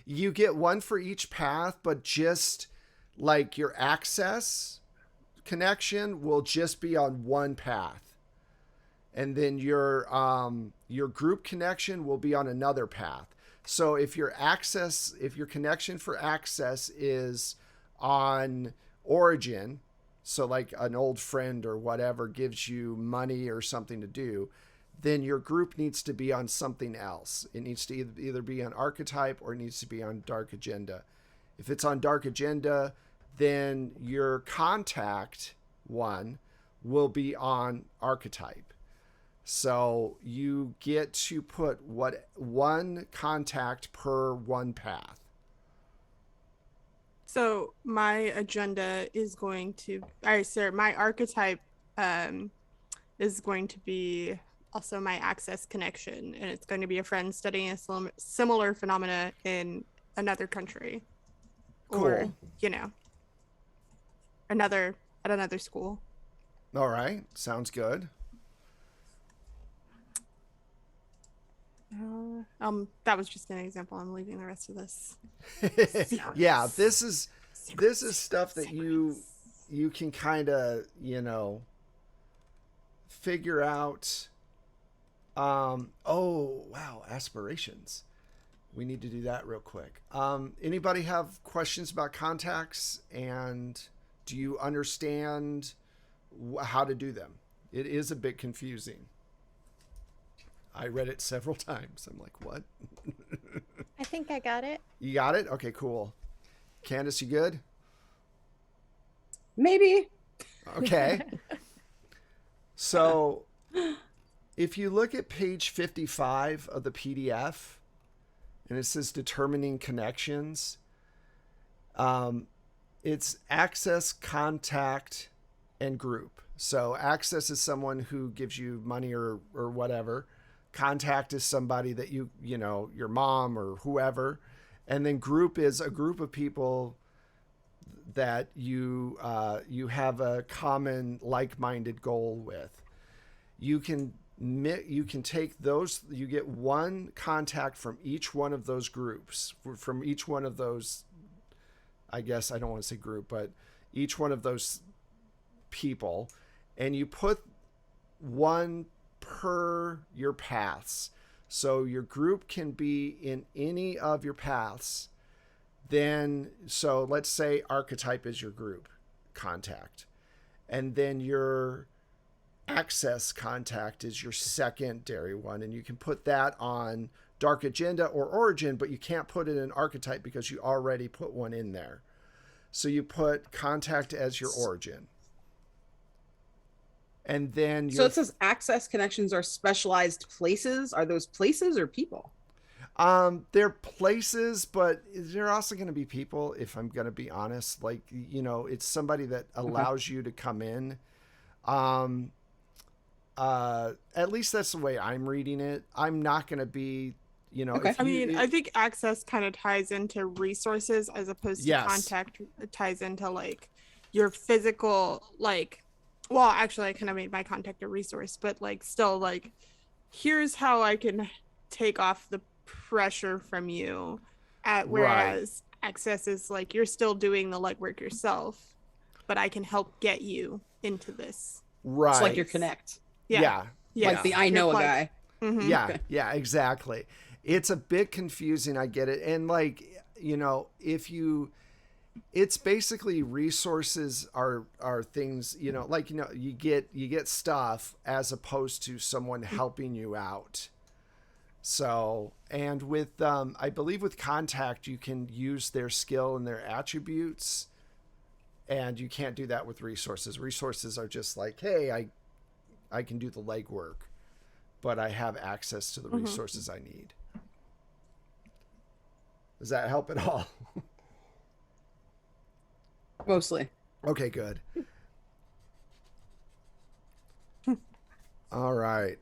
You get 1 for each path, but just like your access connection will just be on 1 path. And then your group connection will be on another path. So if your connection for access is on origin, so like an old friend or whatever gives you money or something to do, then your group needs to be on something else. It needs to either be on archetype or it needs to be on dark agenda. If it's on dark agenda, then your contact one will be on archetype. So you get to put 1 contact per 1 path. So my agenda is going to, my archetype is going to be also my access connection, and it's going to be a friend studying a similar phenomena in another country. Cool. Or, at another school. All right. Sounds good. That was just an example. I'm leaving the rest of this. Yeah, this is stuff that you can kind of, figure out. Oh, wow, aspirations. We need to do that real quick. Anybody have questions about contacts, and do you understand how to do them? It is a bit confusing. I read it several times. I'm like, what? I think I got it. You got it? Okay, cool. Candace, you good? Maybe. Okay. So if you look at page 55 of the PDF, and it says determining connections, it's access, contact, and group. So access is someone who gives you money or whatever. Contact is somebody that your mom or whoever. And then group is a group of people that you have a common like-minded goal with. You can take those. You get one contact from each one of those groups, from each one of those. I guess I don't want to say group, but each one of those people, and you put one per your paths. So your group can be in any of your paths. Then, so let's say archetype is your group contact, and then your access contact is your secondary one, and you can put that on Dark Agenda or Origin, but you can't put it in archetype because you already put one in there. So you put contact as your origin. And then so it says access connections are specialized places. Are those places or people? They're places, but they're also going to be people, if I'm going to be honest. Like, you know, it's somebody that allows you to come in. At least that's the way I'm reading it. I'm not going to be, you know. Okay. I think access kind of ties into resources as opposed to contact. It ties into like your physical, like, well, actually I kind of made my contact a resource, but like still like, here's how I can take off the pressure from you. Whereas access is like, you're still doing the legwork yourself, but I can help get you into this. Right. It's like your connect. Yeah. Like the I know a guy. Mm-hmm. Yeah. Yeah, exactly. It's a bit confusing. I get it. And like, you know, it's basically resources are things, you know, like, you know, you get stuff as opposed to someone helping you out. So, and with, I believe with contact, you can use their skill and their attributes, and you can't do that with resources. Resources are just like, hey, I can do the legwork, but I have access to the resources I need. Does that help at all? Mostly. Okay, good. All right.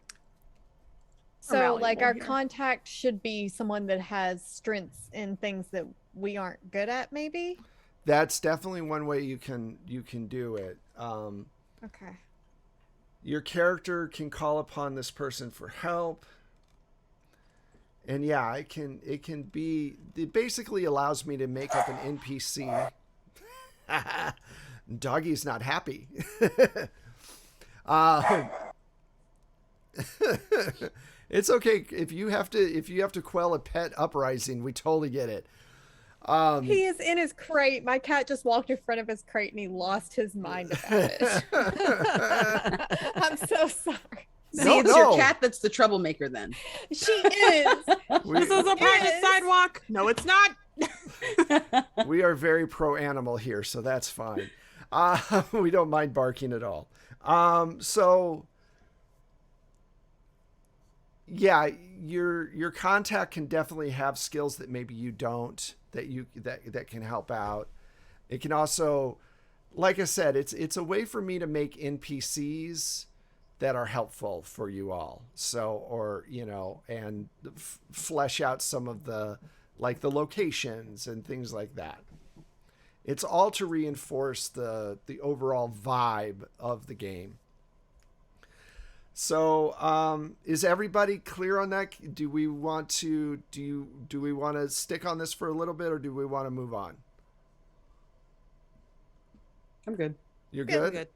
So like our contact should be someone that has strengths in things that we aren't good at, maybe? That's definitely one way you can do it. Okay. Your character can call upon this person for help. And yeah, it basically allows me to make up an NPC. Doggy's not happy. It's okay if you have to quell a pet uprising. We totally get it. He is in his crate. My cat just walked in front of his crate and he lost his mind about it. I'm so sorry. See, it's your cat that's the troublemaker then. She is. This is a private sidewalk. No, it's not. We are very pro animal here, so that's fine. We don't mind barking at all. So yeah, your contact can definitely have skills that maybe you don't, that can help out. It can also, like I said, it's a way for me to make NPCs that are helpful for you all. So, or, you know, and flesh out some of the, like the locations and things like that. It's all to reinforce the overall vibe of the game. So, is everybody clear on that? Do we want to stick on this for a little bit, or do we want to move on? I'm good. You're good? Good.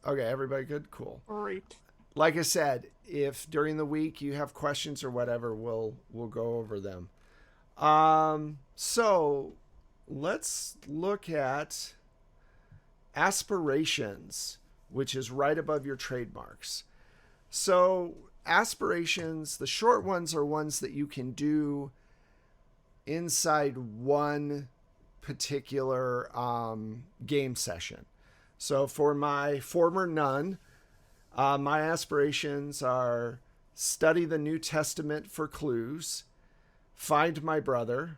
Okay, everybody good? Cool. Great. Like I said, if during the week you have questions or whatever, we'll go over them. So let's look at Aspirations, which is right above your Trademarks. So Aspirations, the short ones are ones that you can do inside one particular game session. So for my former nun, my aspirations are study the New Testament for clues, find my brother,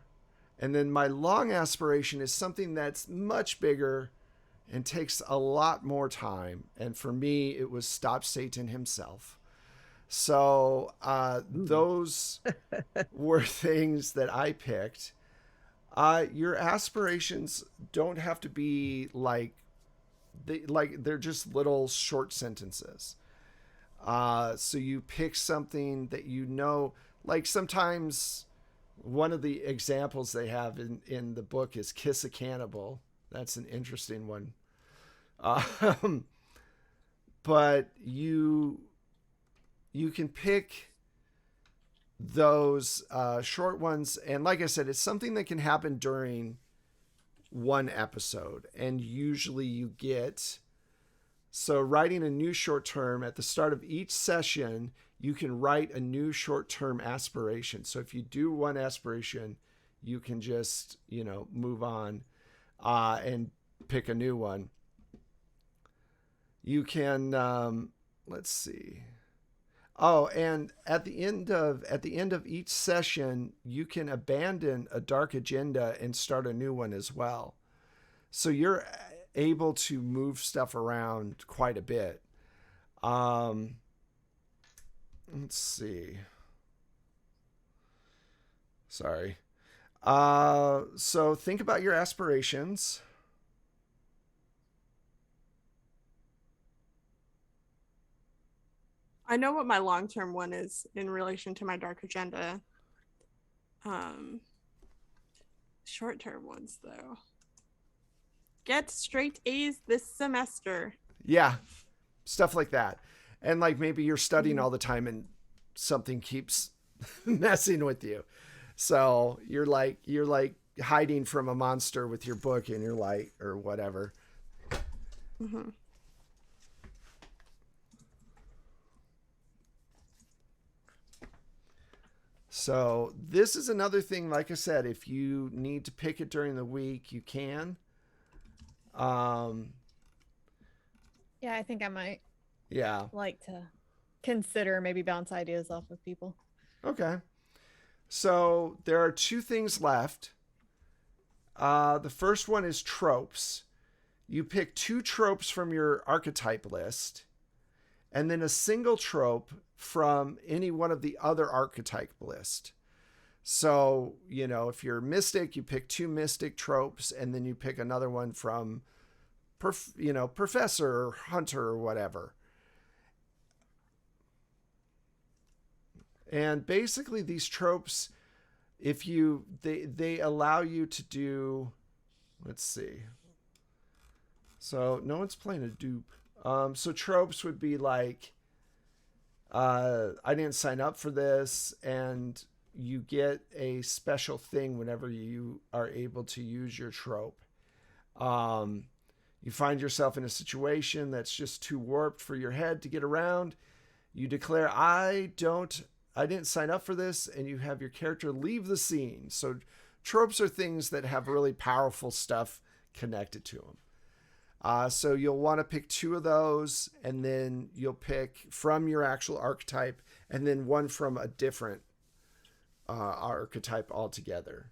and then my long aspiration is something that's much bigger and takes a lot more time. And for me, it was stop Satan himself. So those were things that I picked. Your aspirations don't have to be like they're just little short sentences. So you pick something that you know, like sometimes one of the examples they have in the book is kiss a cannibal. That's an interesting one. Um, but you can pick those short ones, and like I said, it's something that can happen during one episode, and usually you get, so writing a new short term at the start of each session, you can write a new short term aspiration. So if you do one aspiration, you can just, move on and pick a new one. You can, let's see. Oh, and at the end of each session, you can abandon a dark agenda and start a new one as well. So you're able to move stuff around quite a bit. Let's see. Sorry. So think about your aspirations. I know what my long-term one is in relation to my dark agenda. Short-term ones, though. Get straight A's this semester. Yeah, stuff like that. And like maybe you're studying all the time and something keeps messing with you. So you're like hiding from a monster with your book and you're like, or whatever. Mm-hmm. So this is another thing, like I said, if you need to pick it during the week, you can. Yeah, I think I might like to consider maybe bounce ideas off of people. Okay. So there are two things left. The first one is tropes. You pick 2 tropes from your archetype list, and then a single trope from any one of the other archetype list. So, if you're mystic, you pick 2 mystic tropes, and then you pick another one from, professor or hunter or whatever. And basically these tropes, they allow you to do, let's see. So no one's playing a dupe. So tropes would be like, I didn't sign up for this, and you get a special thing whenever you are able to use your trope. You find yourself in a situation that's just too warped for your head to get around. You declare, I didn't sign up for this, and you have your character leave the scene. So tropes are things that have really powerful stuff connected to them. So you'll want to pick 2 of those, and then you'll pick from your actual archetype, and then one from a different archetype altogether.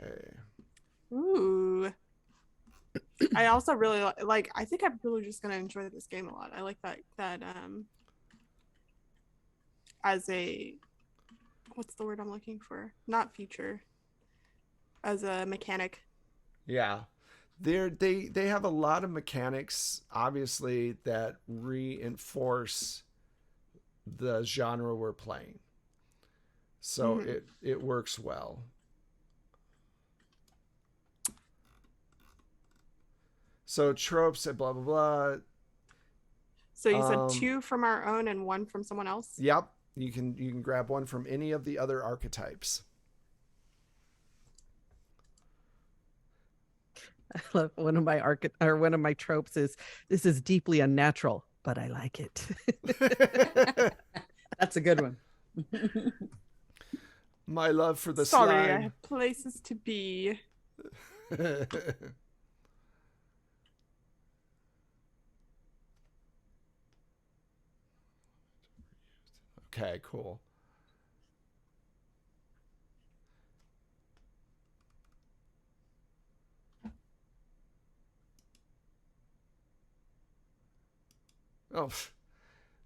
Okay. Ooh. I also really like. I think I'm really just gonna enjoy this game a lot. I like that as a, what's the word I'm looking for? Not feature. As a mechanic. Yeah. They have a lot of mechanics, obviously, that reinforce the genre we're playing. So it works well. So tropes and blah blah blah. So you said 2 from our own and 1 from someone else? Yep. You can grab one from any of the other archetypes. I love one of my tropes is, this is deeply unnatural, but I like it. That's a good one. My love for the Sorry, slime. I have places to be. Okay, cool. Oh,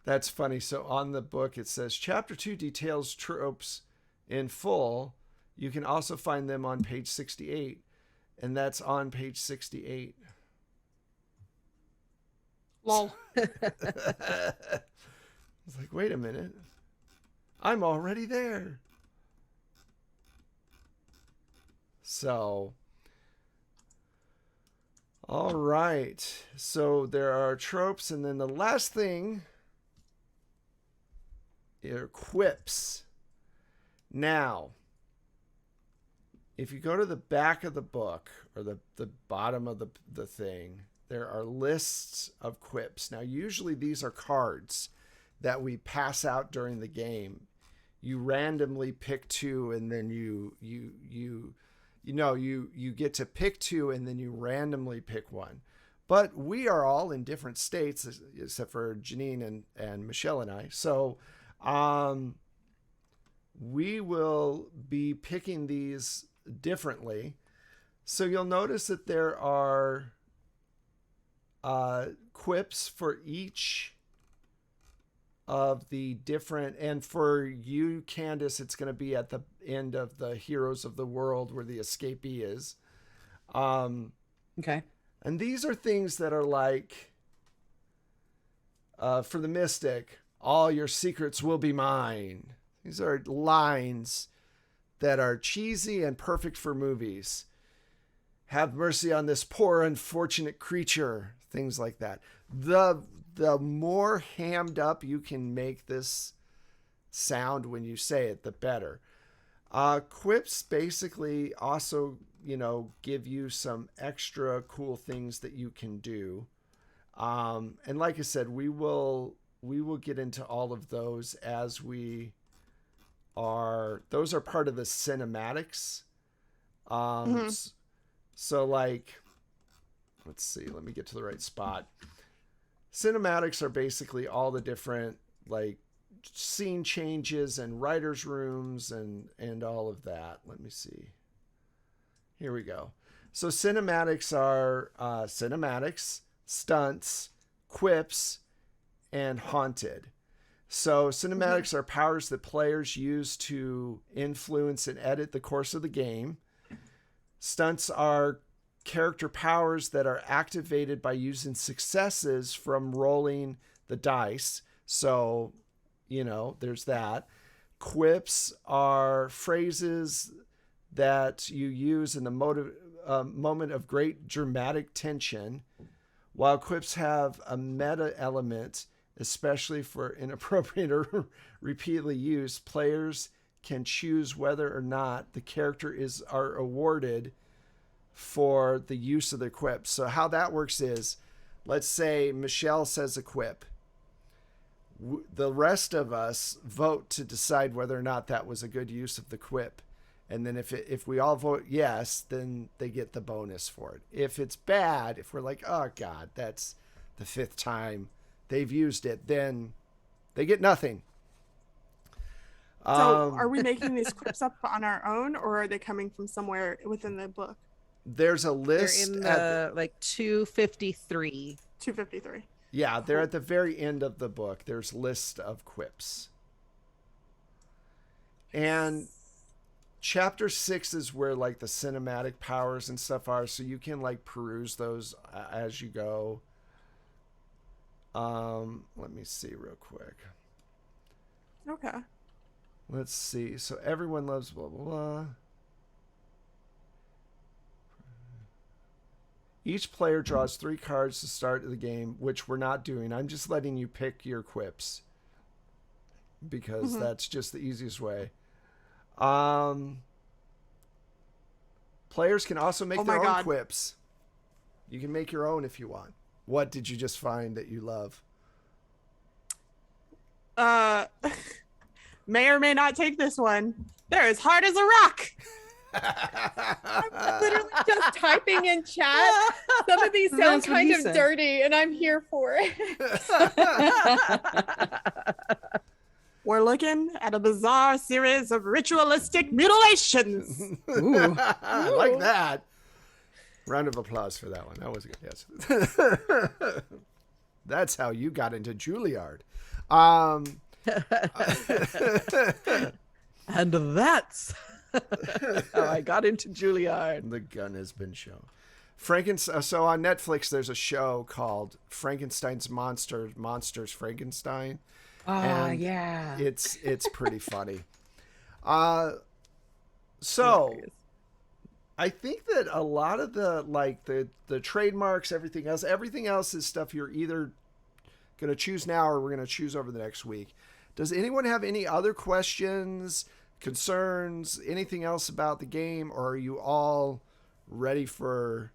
That's funny. So on the book, it says Chapter 2 details tropes in full. You can also find them on page 68. And that's on page 68. Lol. I was like, wait a minute. I'm already there. So, all right. So there are tropes. And then the last thing are quips. Now, if you go to the back of the book or the bottom of the thing, there are lists of quips. Now, usually these are cards that we pass out during the game. You randomly pick two, and then you get to pick two, and then you randomly pick one. But we are all in different states, except for Janine and Michelle and I. So we will be picking these differently. So you'll notice that there are quips for each of the different, and for you, Candace, it's going to be at the end of the Heroes of the World where the escapee is. Okay. And these are things that are like, for the Mystic, all your secrets will be mine. These are lines that are cheesy and perfect for movies. Have mercy on this poor unfortunate creature. Things like that. The more hammed up you can make this sound when you say it, the better. Quips basically also, give you some extra cool things that you can do. And like I said, we will get into all of those as those are part of the cinematics. So like, let's see, let me get to the right spot. Cinematics are basically all the different like scene changes and writers' rooms and all of that. Let me see. Here we go. So cinematics are cinematics, stunts, quips, and haunted. So cinematics are powers that players use to influence and edit the course of the game. Stunts are character powers that are activated by using successes from rolling the dice. So, there's that. Quips are phrases that you use in the moment of great dramatic tension, while quips have a meta element, especially for inappropriate or repeatedly used. Players can choose whether or not the character are awarded for the use of the quip. So how that works is, let's say Michelle says a quip. The rest of us vote to decide whether or not that was a good use of the quip. And then if we all vote yes, then they get the bonus for it. If it's bad, if we're like, oh God, that's the 5th time they've used it, then they get nothing. So are we making these quips up on our own, or are they coming from somewhere within the book? There's a list. They're in the like 253. 253. Yeah, they're at the very end of the book. There's list of quips. And chapter 6 is where like the cinematic powers and stuff are, so you can like peruse those as you go. Let me see real quick. Okay. Let's see. So everyone loves blah blah blah. Each player draws 3 cards to start the game, which we're not doing. I'm just letting you pick your quips because that's just the easiest way. Players can also make their own quips. You can make your own if you want. What did you just find that you love? May or may not take this one. They're as hard as a rock. I'm literally just typing in chat. Some of these sound kind of dirty, and I'm here for it. We're looking at a bizarre series of ritualistic mutilations. Ooh. I like that. Round of applause for that one. That was good. Yes. That's how you got into Juilliard. And that's how I got into Juilliard. The gun has been shown. So on Netflix, there's a show called Frankenstein's Monsters Frankenstein. And Yeah. It's pretty funny. So I think that a lot of the trademarks, everything else is stuff you're either going to choose now or we're going to choose over the next week. Does anyone have any other questions, concerns, anything else about the game, or are you all ready for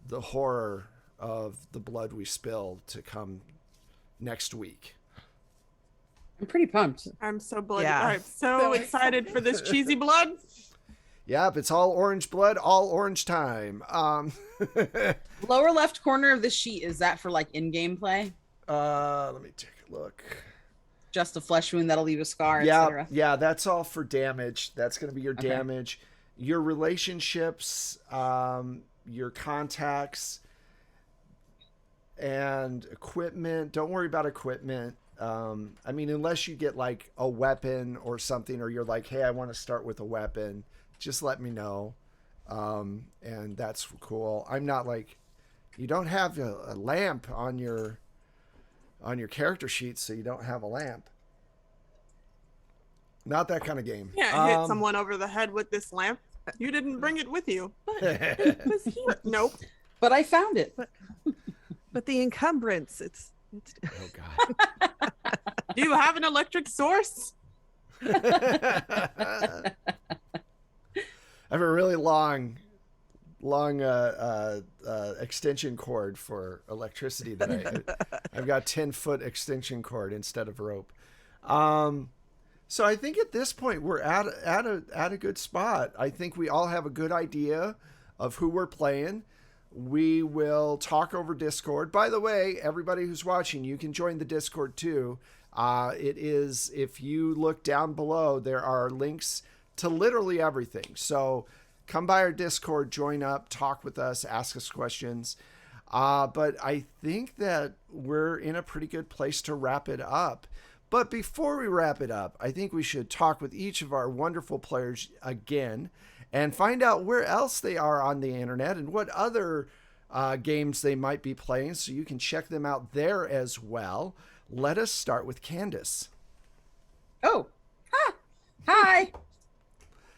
the horror of the blood we spill to come next week? I'm pretty pumped. I'm so bloody. Yeah. I'm so excited for this cheesy blood. Yep, it's all orange blood, all orange time. Lower left corner of the sheet, is that for like in-game play? Let me take a look. Just a flesh wound that'll leave a scar, Yeah, etc. yeah, that's all for damage. That's going to be your Okay. damage. Your relationships, your contacts, and equipment. Don't worry about equipment. I mean, unless you get like a weapon or something, or you're like, hey, I want to start with a weapon, just let me know. And that's cool. I'm not like, you don't have a lamp on your character sheet, so you don't have a lamp. Not that kind of game. Yeah, hit someone over the head with this lamp. You didn't bring it with you. But it was here. Nope. But I found it. But the encumbrance, it's Oh God. Do you have an electric source? I have a really long extension cord for electricity that I've got 10-foot extension cord instead of rope. So I think at this point we're at a good spot. I think we all have a good idea of who we're playing. We will talk over Discord. By the way, everybody who's watching, you can join the Discord too. It is, if you look down below, there are links to literally everything. So come by our Discord, join up, talk with us, ask us questions. But I think that we're in a pretty good place to wrap it up. But before we wrap it up, I think we should talk with each of our wonderful players again and find out where else they are on the internet and what other games they might be playing, so you can check them out there as well. Let us start with Candace. Oh, hi.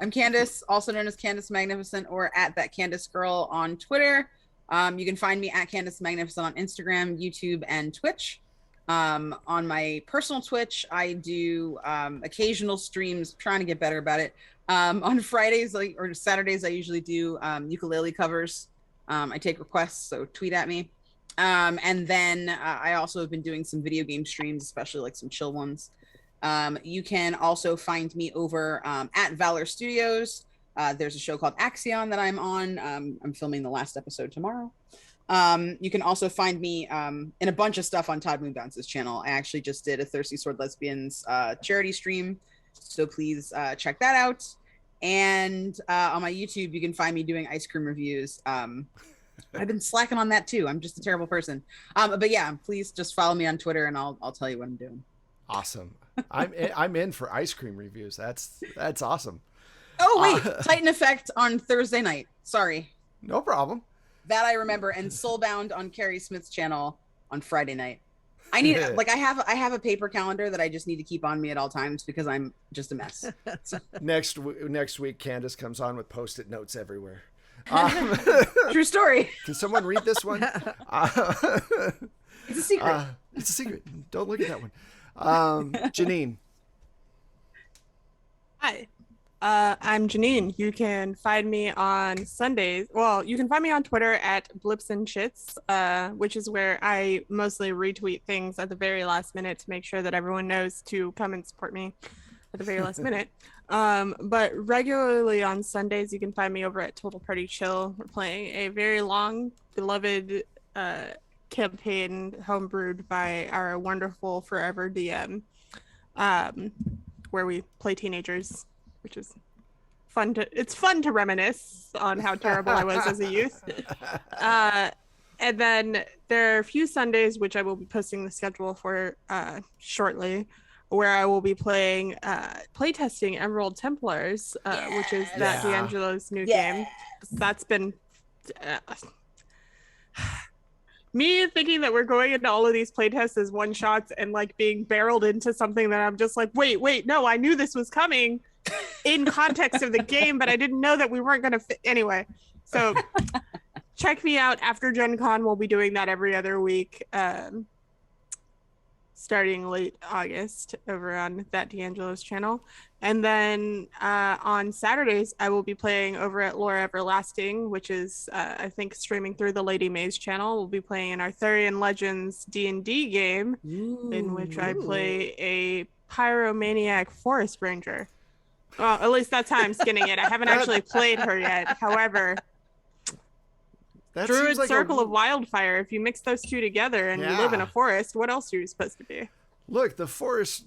I'm Candace, also known as Candace Magnificent or at that Candace Girl on Twitter. You can find me at Candace Magnificent on Instagram, YouTube, and Twitch. On my personal Twitch, I do occasional streams, trying to get better about it. On Fridays or Saturdays, I usually do ukulele covers. I take requests, so tweet at me. And then I also have been doing some video game streams, especially like some chill ones. You can also find me over at Valor Studios. There's a show called Axion that I'm on. I'm filming the last episode tomorrow. You can also find me in a bunch of stuff on Todd Moonbounce's channel. I actually just did a Thirsty Sword Lesbians charity stream, so please check that out. And on my YouTube, you can find me doing ice cream reviews. I've been slacking on that too. I'm just a terrible person. But yeah, please just follow me on Twitter and I'll tell you what I'm doing. Awesome. I'm in for ice cream reviews. That's awesome. Oh wait, Titan Effect on Thursday night. Sorry. No problem. That I remember. And Soulbound on Carrie Smith's channel on Friday night. I need like I have a paper calendar that I just need to keep on me at all times because I'm just a mess. So. Next week, Candace comes on with Post-it notes everywhere. True story. Can someone read this one? It's a secret. It's a secret. Don't look at that one. Janine. Hi. I'm Janine. You can find me on Sundays. Well, you can find me on Twitter at Blips and Shits, which is where I mostly retweet things at the very last minute to make sure that everyone knows to come and support me at the very last minute. But regularly on Sundays, you can find me over at Total Party Chill. We're playing a very long, beloved campaign homebrewed by our wonderful forever DM, where we play teenagers, which is it's fun to reminisce on how terrible I was as a youth. And then there are a few Sundays, which I will be posting the schedule for shortly, where I will be playing playtesting Emerald Templars, which is that D'Angelo's new game. That's been me thinking that we're going into all of these playtests as one shots and like being barreled into something that I'm just like, wait, no, I knew this was coming in context of the game, but I didn't know that we weren't going to fit. Anyway, so check me out after Gen Con. We'll be doing that every other week, starting late August over on that D'Angelo's channel. And then on Saturdays, I will be playing over at Lore Everlasting, which is, I think, streaming through the Lady Maze channel. We'll be playing an Arthurian Legends D&D game in which I play a pyromaniac forest ranger. Well, at least that's how I'm skinning it. I haven't actually played her yet. However, Druid like Circle of Wildfire. If you mix those two together and you live in a forest, what else are you supposed to be? Look, the forest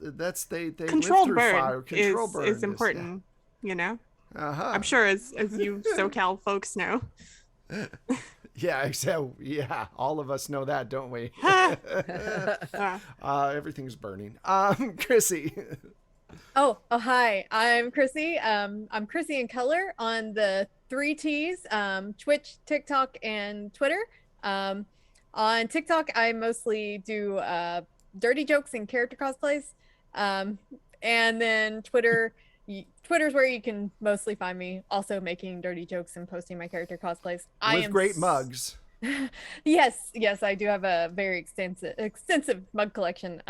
that's they controlled live through burn fire. Control burn is important, you know. I'm sure as you SoCal folks know. Yeah, all of us know that, don't we? Everything's burning. Chrissy. Oh, hi. I'm Chrissy. I'm Chrissy in color on the 3 T's, Twitch, TikTok, and Twitter. On TikTok, I mostly do dirty jokes and character cosplays. And then Twitter's where you can mostly find me also making dirty jokes and posting my character cosplays. With great mugs. Yes, I do have a very extensive mug collection.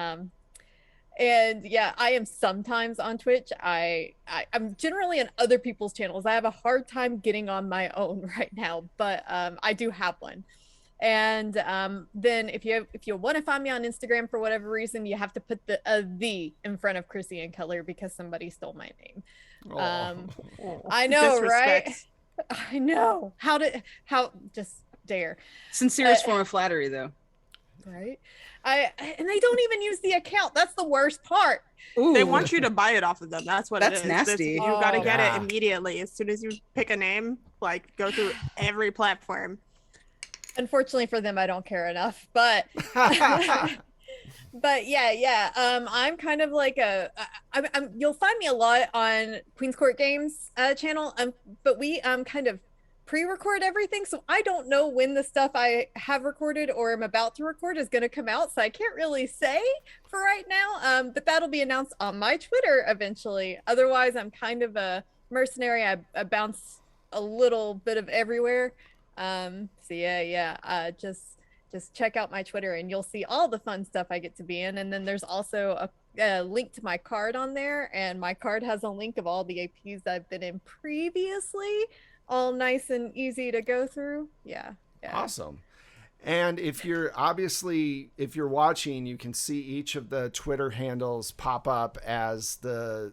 And yeah, I am sometimes on Twitch. I'm generally on other people's channels. I have a hard time getting on my own right now, but I do have one. And then if you want to find me on Instagram for whatever reason, you have to put the in front of Chrissy in color because somebody stole my name. I know, right? I know. How just dare. Sincerest form of flattery, though. Right. And they don't even use the account. That's the worst part. Ooh. They want you to buy it off of them. That's what it is. That's nasty. You got to get it immediately. As soon as you pick a name, like go through every platform. Unfortunately for them, I don't care enough, but but yeah. I'm kind of like you'll find me a lot on Queen's Court Games channel. But we kind of pre-record everything, so I don't know when the stuff I have recorded or am about to record is going to come out, so I can't really say for right now. But that'll be announced on my Twitter eventually. Otherwise, I'm kind of a mercenary. I bounce a little bit of everywhere. So just check out my Twitter and you'll see all the fun stuff I get to be in. And then there's also a link to my card on there, and my card has a link of all the APs I've been in previously, all nice and easy to go through. Yeah. Awesome. And if you're watching, you can see each of the Twitter handles pop up as the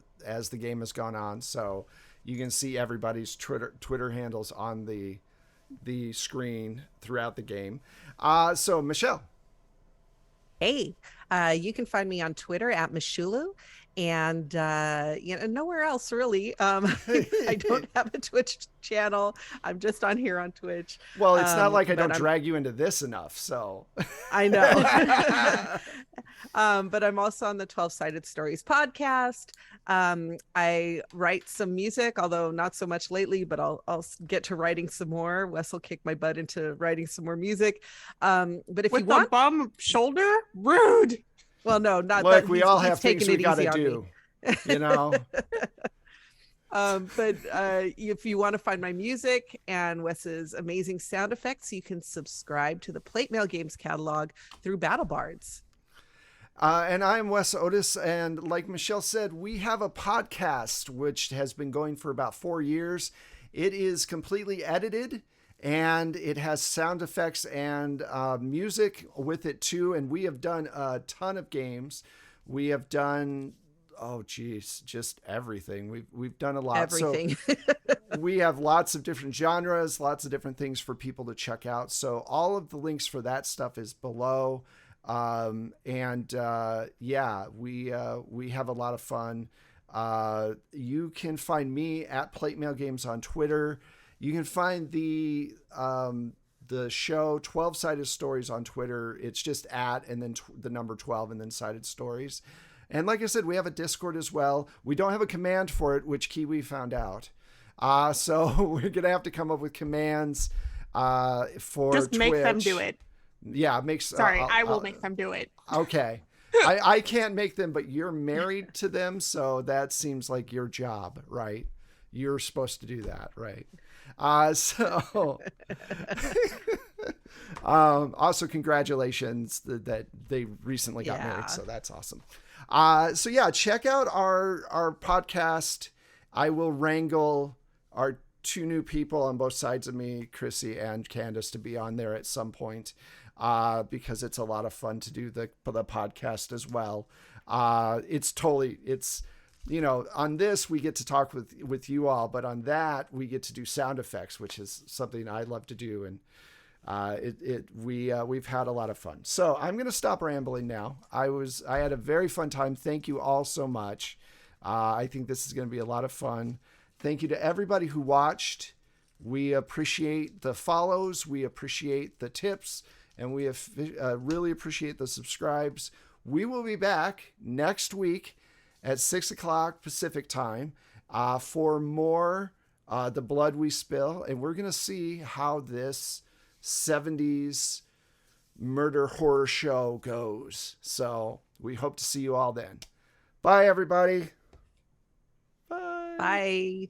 game has gone on. So you can see everybody's Twitter handles on the screen throughout the game. So Michelle. Hey, you can find me on Twitter at Mishulu, and nowhere else really. I don't have a Twitch channel. I'm just on here on Twitch. Well, it's not like I don't drag you into this enough, so I know. But I'm also on the 12-Sided Stories podcast. I write some music, although not so much lately, but I'll get to writing some more. Wes will kick my butt into writing some more music. But if with you want, the bum shoulder, rude. Well, no, not look. that. We all have things we gotta do, you know. But if you want to find my music and Wes's amazing sound effects, you can subscribe to the Plate Mail Games catalog through BattleBards. And I'm Wes Otis, and like Michelle said, we have a podcast which has been going for about 4 years. It is completely edited, and it has sound effects and music with it too. And we have done a ton of games. We have done, just everything. We've done a lot. Everything. So we have lots of different genres, lots of different things for people to check out. So all of the links for that stuff is below. We have a lot of fun. You can find me at Plate Mail Games on Twitter. You can find the show 12 Sided Stories on Twitter. It's just at and then the number 12 and then Sided Stories. And like I said, we have a Discord as well. We don't have a command for it, which Kiwi found out. So we're going to have to come up with commands for Just Twitch. make them do it. Yeah, Sorry, I will make them do it. Okay. I can't make them, but you're married to them, so that seems like your job, right? You're supposed to do that, right? Also congratulations that they recently got married, so that's awesome. So yeah, check out our podcast. I will wrangle our two new people on both sides of me, Chrissy and Candace, to be on there at some point, because it's a lot of fun to do the podcast as well. It's you know, on this we get to talk with you all, but on that we get to do sound effects, which is something I love to do, and we've had a lot of fun. So I'm going to stop rambling now. I had a very fun time. Thank you all so much. I think this is going to be a lot of fun. Thank you to everybody who watched. We appreciate the follows. We appreciate the tips, and we really appreciate the subscribes. We will be back next week at 6:00 Pacific time for more The Blood We Spill. And we're going to see how this 70s murder horror show goes. So we hope to see you all then. Bye, everybody. Bye. Bye.